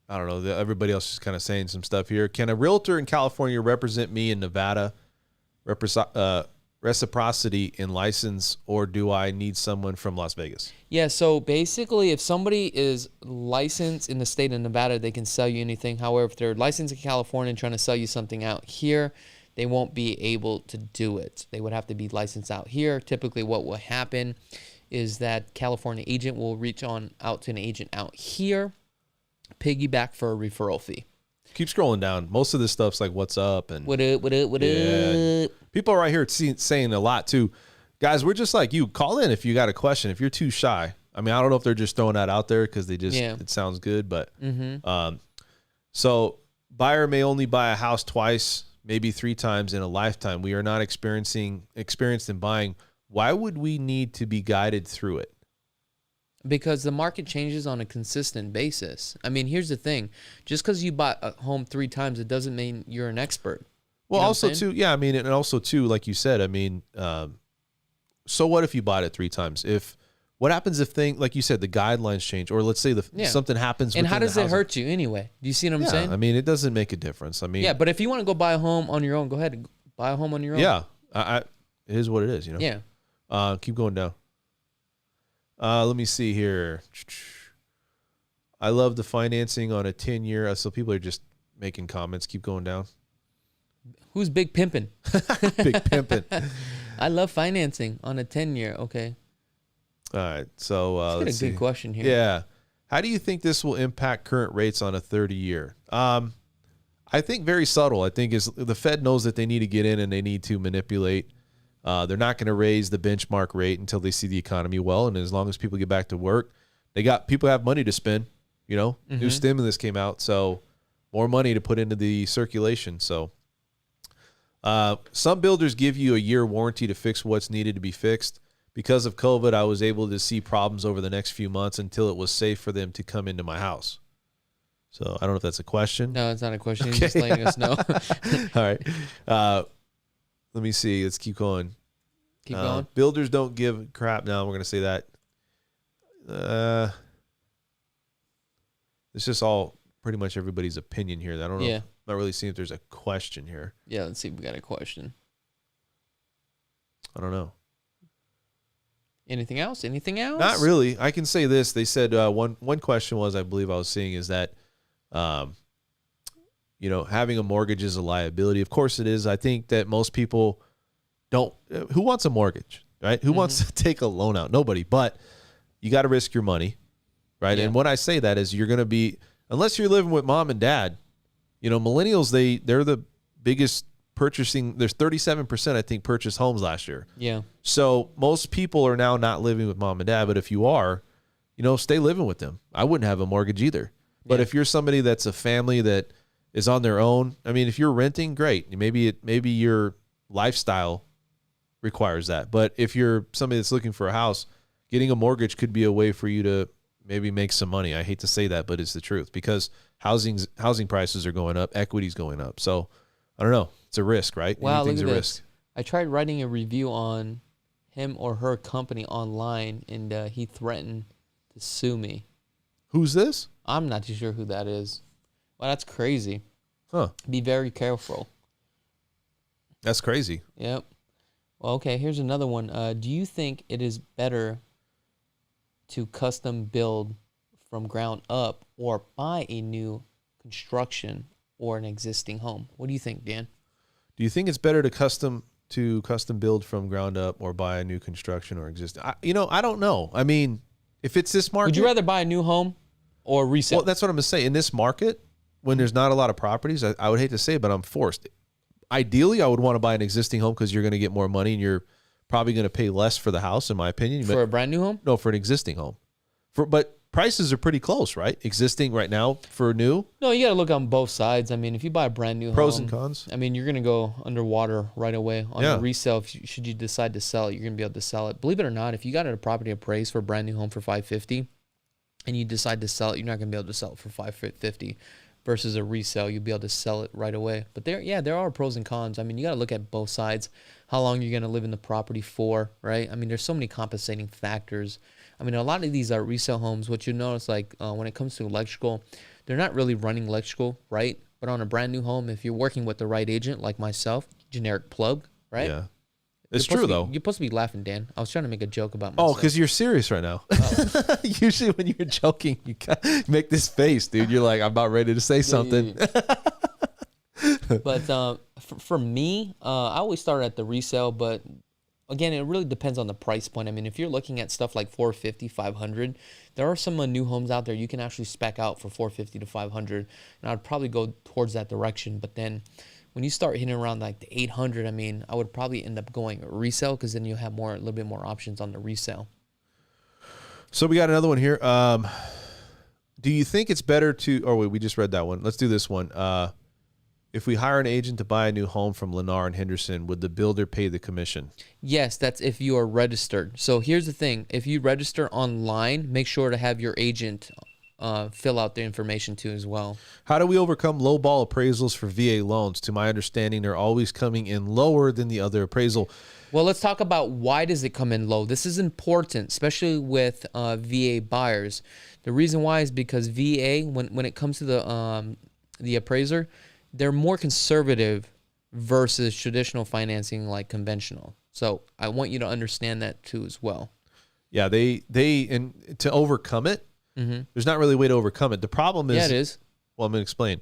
don't know. Everybody else is kind of saying some stuff here. Can a realtor in California represent me in Nevada? Reciprocity in license, or do I need someone from Las Vegas? Yeah, so basically, if somebody is licensed in the state of Nevada, they can sell you anything. However, if they're licensed in California and trying to sell you something out here, they won't be able to do it. They would have to be licensed out here. Typically, what will happen is that California agent will reach out to an agent out here, piggyback for a referral fee. Keep scrolling down. Most of this stuff's like, what's up? And what up? People are right here saying a lot too. Guys, we're just like you. Call in if you got a question. If you're too shy. I mean, I don't know if they're just throwing that out there because they just, it sounds good. But so buyer may only buy a house twice, maybe 3 times in a lifetime. We are not experienced in buying. Why would we need to be guided through it? Because the market changes on a consistent basis. I mean, here's the thing. Just because you bought a home 3 times, it doesn't mean you're an expert. Well, also too, yeah, I mean, and also too, like you said, I mean, so what if you bought it 3 times? What happens if like you said, the guidelines change, or let's say something happens. And how does it hurt you anyway? Do you see what I'm saying? I mean, it doesn't make a difference. I mean, yeah, but if you want to go buy a home on your own, go ahead and buy a home on your own. Yeah, it is what it is, you know? Yeah. Keep going down. Let me see here. I love the financing on a 10-year. So people are just making comments. Keep going down. Who's big pimping? Big pimping. I love financing on a 10-year. Okay. All right. So let's see. Good question here. Yeah. How do you think this will impact current rates on a 30-year? I think very subtle. I think is the Fed knows that they need to get in and they need to manipulate. They're not going to raise the benchmark rate until they see the economy well. And as long as people get back to work, people have money to spend, you know, new stimulus came out. So more money to put into the circulation. So some builders give you a year warranty to fix what's needed to be fixed. Because of COVID, I was able to see problems over the next few months until it was safe for them to come into my house. So I don't know if that's a question. No, it's not a question. Okay. He's just letting us know. All right. Let me see. Let's keep going. Keep going. Builders don't give crap. No, we're going to say that. It's just all pretty much everybody's opinion here. I don't know. I'm not really seeing if there's a question here. Yeah, let's see if we got a question. I don't know. Anything else? Anything else? Not really. I can say this. They said one question was, I believe I was seeing, is that, you know, having a mortgage is a liability. Of course it is. I think that most people don't. Who wants a mortgage, right? Who wants to take a loan out? Nobody. But you got to risk your money, right? Yeah. And when I say that is you're going to be, unless you're living with mom and dad, you know, millennials, they're the biggest purchasing. There's 37%, I think, purchased homes last year. Yeah. So most people are now not living with mom and dad. But if you are, stay living with them. I wouldn't have a mortgage either. But if you're somebody that's a family that is on their own, I mean, if you're renting, great. Maybe your lifestyle requires that. But if you're somebody that's looking for a house, getting a mortgage could be a way for you to maybe make some money. I hate to say that, but it's the truth, because housing prices are going up, equity's going up. So I don't know. It's a risk, right? Wow, look at a this. Risk. I tried writing a review on him or her company online, and he threatened to sue me. Who's this? I'm not too sure who that is. Well, that's crazy. Huh. Be very careful. That's crazy. Yep. Well, okay, here's another one. Do you think it is better to custom build from ground up or buy a new construction or an existing home? What do you think, Dan? Do you think it's better to custom build from ground up or buy a new construction or existing? I don't know. I mean, if it's this market, would you rather buy a new home or resale? Well, that's what I'm gonna say. In this market, when there's not a lot of properties, I would hate to say it, but I'm forced. Ideally, I would want to buy an existing home because you're going to get more money and you're probably going to pay less for the house, in my opinion. For a brand new home? No, for an existing home. But prices are pretty close, right? Existing right now for new. No, you got to look on both sides. I mean, if you buy a brand new pros home, and cons. I mean, you're going to go underwater right away. On a resale, should you decide to sell it, you're going to be able to sell it. Believe it or not, if you got a property appraised for a brand new home for $550 and you decide to sell it, you're not going to be able to sell it for $550. Versus a resale, you'll be able to sell it right away. But there are pros and cons. I mean, you got to look at both sides. How long you're going to live in the property for, right? I mean, there's so many compensating factors. I mean, a lot of these are resale homes. What you notice, like when it comes to electrical, they're not really running electrical, right? But on a brand new home, if you're working with the right agent, like myself, generic plug, right? Yeah. It's true, though. You're supposed to be laughing, Dan. I was trying to make a joke about myself. Oh, because you're serious right now. Oh. Usually when you're joking, you make this face, dude. You're like, I'm about ready to say something. Yeah. But for me, I always start at the resale. But again, it really depends on the price point. I mean, if you're looking at stuff like $450, $500, there are some new homes out there you can actually spec out for $450 to $500. And I'd probably go towards that direction. But then when you start hitting around like the 800, I mean, I would probably end up going resale because then you have a little bit more options on the resale. So we got another one here. Do you think it's better to? Oh wait, we just read that one. Let's do this one. If we hire an agent to buy a new home from Lennar and Henderson, would the builder pay the commission? Yes, that's if you are registered. So here's the thing: if you register online, make sure to have your agent fill out the information too as well. How do we overcome low ball appraisals for VA loans? To my understanding, they're always coming in lower than the other appraisal. Well, let's talk about why does it come in low. This is important, especially with VA buyers. The reason why is because VA, when it comes to the appraiser, they're more conservative versus traditional financing like conventional. So I want you to understand that too as well. Yeah, and to overcome it, there's not really a way to overcome it. The problem is... Yeah, it is. Well, I'm going to explain.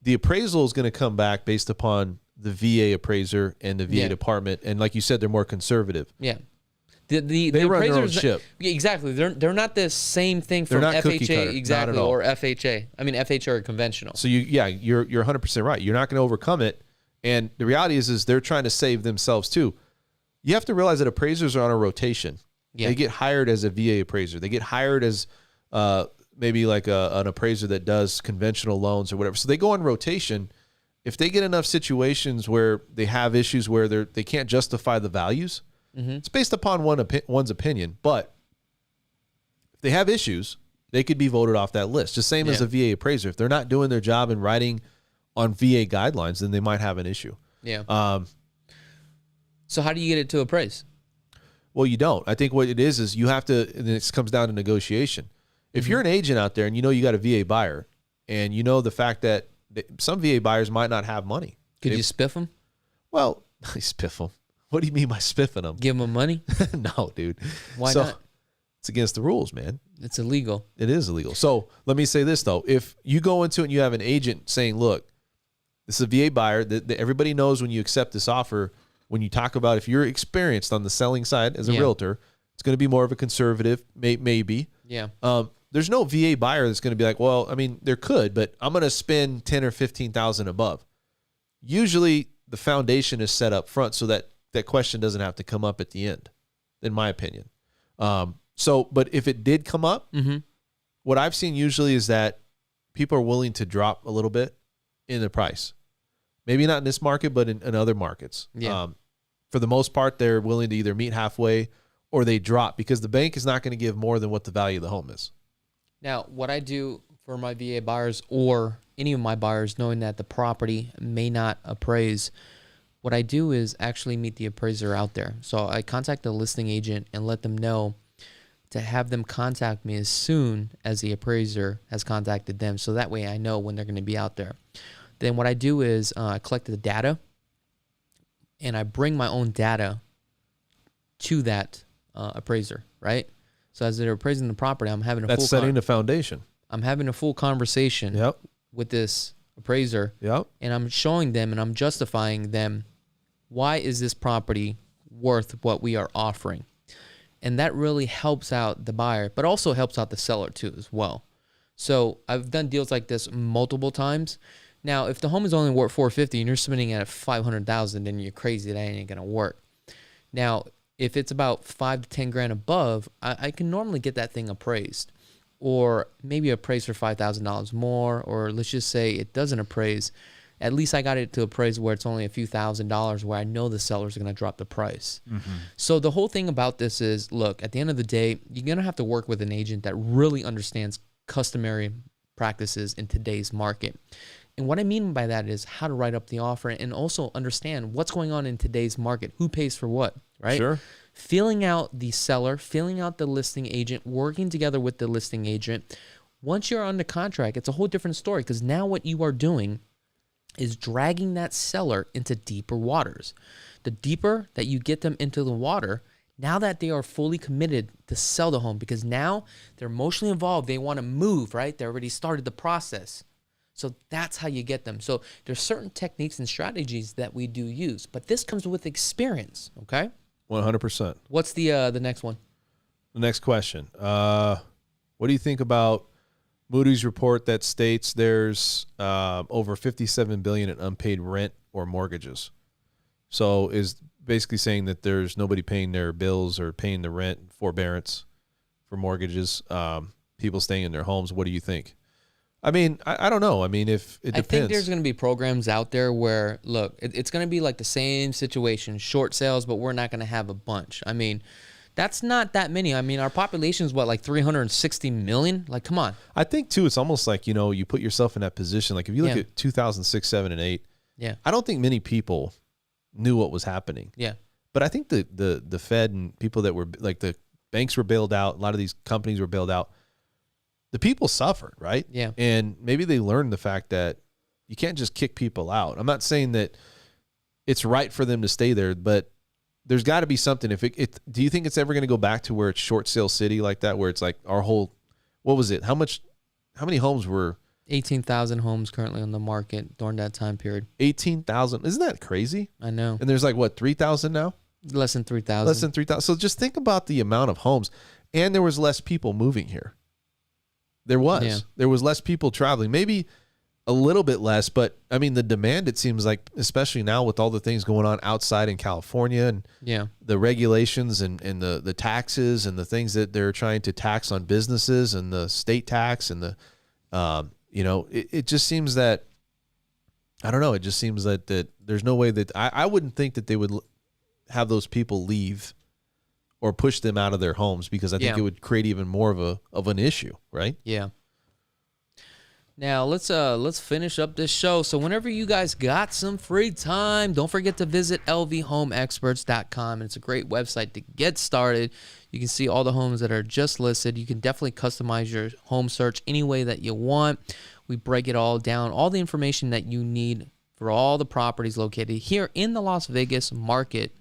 The appraisal is going to come back based upon the VA appraiser and the VA department. And like you said, they're more conservative. Yeah. They run their own ship. Exactly. They're not the same thing from FHA, exactly, or FHA. I mean, FHA or conventional. So you're 100% right. You're not going to overcome it. And the reality is they're trying to save themselves too. You have to realize that appraisers are on a rotation. Yeah. They get hired as a VA appraiser. They get hired as maybe like an appraiser that does conventional loans or whatever. So they go on rotation. If they get enough situations where they have issues where they can't justify the values, it's based upon one's opinion. But if they have issues, they could be voted off that list. Just same as a VA appraiser. If they're not doing their job and writing on VA guidelines, then they might have an issue. Yeah. So how do you get it to appraise? Well, you don't. I think what it is you have to, and this comes down to negotiation. If you're an agent out there and you know you got a VA buyer and you know the fact that some VA buyers might not have money. Could you spiff them? Well, spiff them. What do you mean by spiffing them? Give them money? No, dude. Why not? It's against the rules, man. It's illegal. It is illegal. So let me say this, though. If you go into it and you have an agent saying, look, this is a VA buyer, that everybody knows when you accept this offer, when you talk about if you're experienced on the selling side as a realtor, it's going to be more of a conservative, maybe. Yeah. There's no VA buyer that's going to be like, well, I mean, there could, but I'm going to spend $10,000 or $15,000 above. Usually the foundation is set up front so that that question doesn't have to come up at the end, in my opinion. But if it did come up, what I've seen usually is that people are willing to drop a little bit in the price. Maybe not in this market, but in other markets. Yeah. For the most part, they're willing to either meet halfway or they drop because the bank is not going to give more than what the value of the home is. Now, what I do for my VA buyers or any of my buyers, knowing that the property may not appraise, what I do is actually meet the appraiser out there. So I contact the listing agent and let them know to have them contact me as soon as the appraiser has contacted them. So that way I know when they're going to be out there. Then what I do is I collect the data and I bring my own data to that appraiser, right? So as they're appraising the property, I'm having a That's setting the foundation. I'm having a full conversation with this appraiser, and I'm showing them and I'm justifying them why is this property worth what we are offering. And that really helps out the buyer, but also helps out the seller too as well. So I've done deals like this multiple times. Now, if the home is only worth $450 and you're submitting at $500,000, then you're crazy. That ain't gonna work. Now, if it's about $5 to $10 above, I can normally get that thing appraised, or maybe appraised for $5,000 more, or let's just say it doesn't appraise. At least I got it to appraise where it's only a few $1,000s, where I know the seller's going to drop the price. So the whole thing about this is, look, at the end of the day, you're going to have to work with an agent that really understands customary practices in today's market. And what I mean by that is how to write up the offer and also understand what's going on in today's market, who pays for what, right? Sure. Feeling out the seller, feeling out the listing agent, working together with the listing agent. Once you're under contract, it's a whole different story, because now what you are doing is dragging that seller into deeper waters. The deeper that you get them into the water, now that they are fully committed to sell the home, because now they're emotionally involved, they want to move, right? They already started the process. So that's how you get them. So there's certain techniques and strategies that we do use, but this comes with experience, okay? 100%. What's the next one? The next question. What do you think about Moody's report that states there's over $57 billion in unpaid rent or mortgages? So is basically saying that there's nobody paying their bills or paying the rent, forbearance for mortgages, people staying in their homes. What do you think? I mean, I don't know. I mean, if it depends. I think there's going to be programs out there where, look, it's going to be like the same situation, short sales, but we're not going to have a bunch. I mean, that's not that many. I mean, our population is what, like 360 million? Like, come on. I think, too, it's almost like, you know, you put yourself in that position. Like, if you look at 2006, 7, and 8, I don't think many people knew what was happening. Yeah. But I think the Fed and people that were, like, the banks were bailed out, a lot of these companies were bailed out. The people suffered, right? Yeah. And maybe they learned the fact that you can't just kick people out. I'm not saying that it's right for them to stay there, but there's got to be something. If it do you think it's ever going to go back to where it's short sale city like that, where it's like our whole, what was it? How many homes were? 18,000 homes currently on the market during that time period. 18,000. Isn't that crazy? I know. And there's like, what, 3,000 now? Less than 3,000. Less than 3,000. So just think about the amount of homes. And there was less people moving here. There was less people traveling, maybe a little bit less, but I mean, the demand, it seems like, especially now with all the things going on outside in California and the regulations and the taxes and the things that they're trying to tax on businesses and the state tax and the, it just seems that, I don't know. It just seems that there's no way that I wouldn't think that they would have those people leave or push them out of their homes, because I think it would create even more of an issue, right? Yeah. Now let's finish up this show. So whenever you guys got some free time, don't forget to visit lvhomeexperts.com. It's a great website to get started. You can see all the homes that are just listed. You can definitely customize your home search any way that you want. We break it all down, all the information that you need for all the properties located here in the Las Vegas market.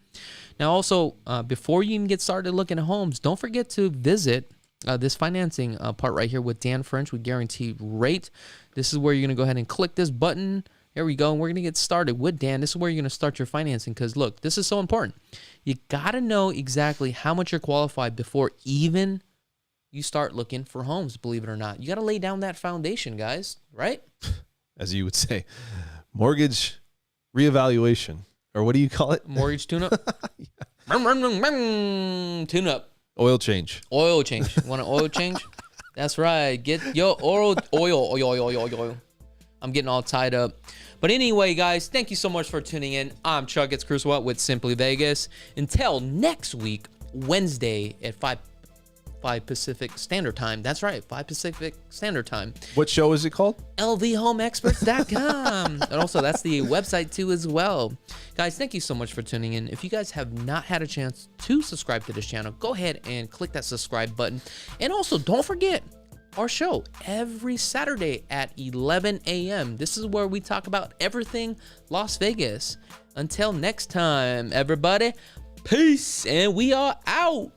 Now, also, before you even get started looking at homes, don't forget to visit this financing part right here with Dan French with Guaranteed Rate. This is where you're going to go ahead and click this button. Here we go. And we're going to get started with Dan. This is where you're going to start your financing, because, look, this is so important. You got to know exactly how much you're qualified before even you start looking for homes, believe it or not. You got to lay down that foundation, guys, right? As you would say, mortgage reevaluation, or what do you call it? Mortgage tune-up. Tune-up. Oil change. Oil change. Want an oil change? That's right. Get your oil. I'm getting all tied up. But anyway, guys, thank you so much for tuning in. I'm Chakits Krulsawat with Simply Vegas. Until next week, Wednesday at 5 Pacific Standard Time. That's right, 5 Pacific Standard Time. What show is it called? lvhomeexperts.com. And also, that's the website too as well. Guys, thank you so much for tuning in. If you guys have not had a chance to subscribe to this channel, go ahead and click that subscribe button. And also, don't forget our show every Saturday at 11 a.m. This is where we talk about everything Las Vegas. Until next time, everybody, peace, and we are out.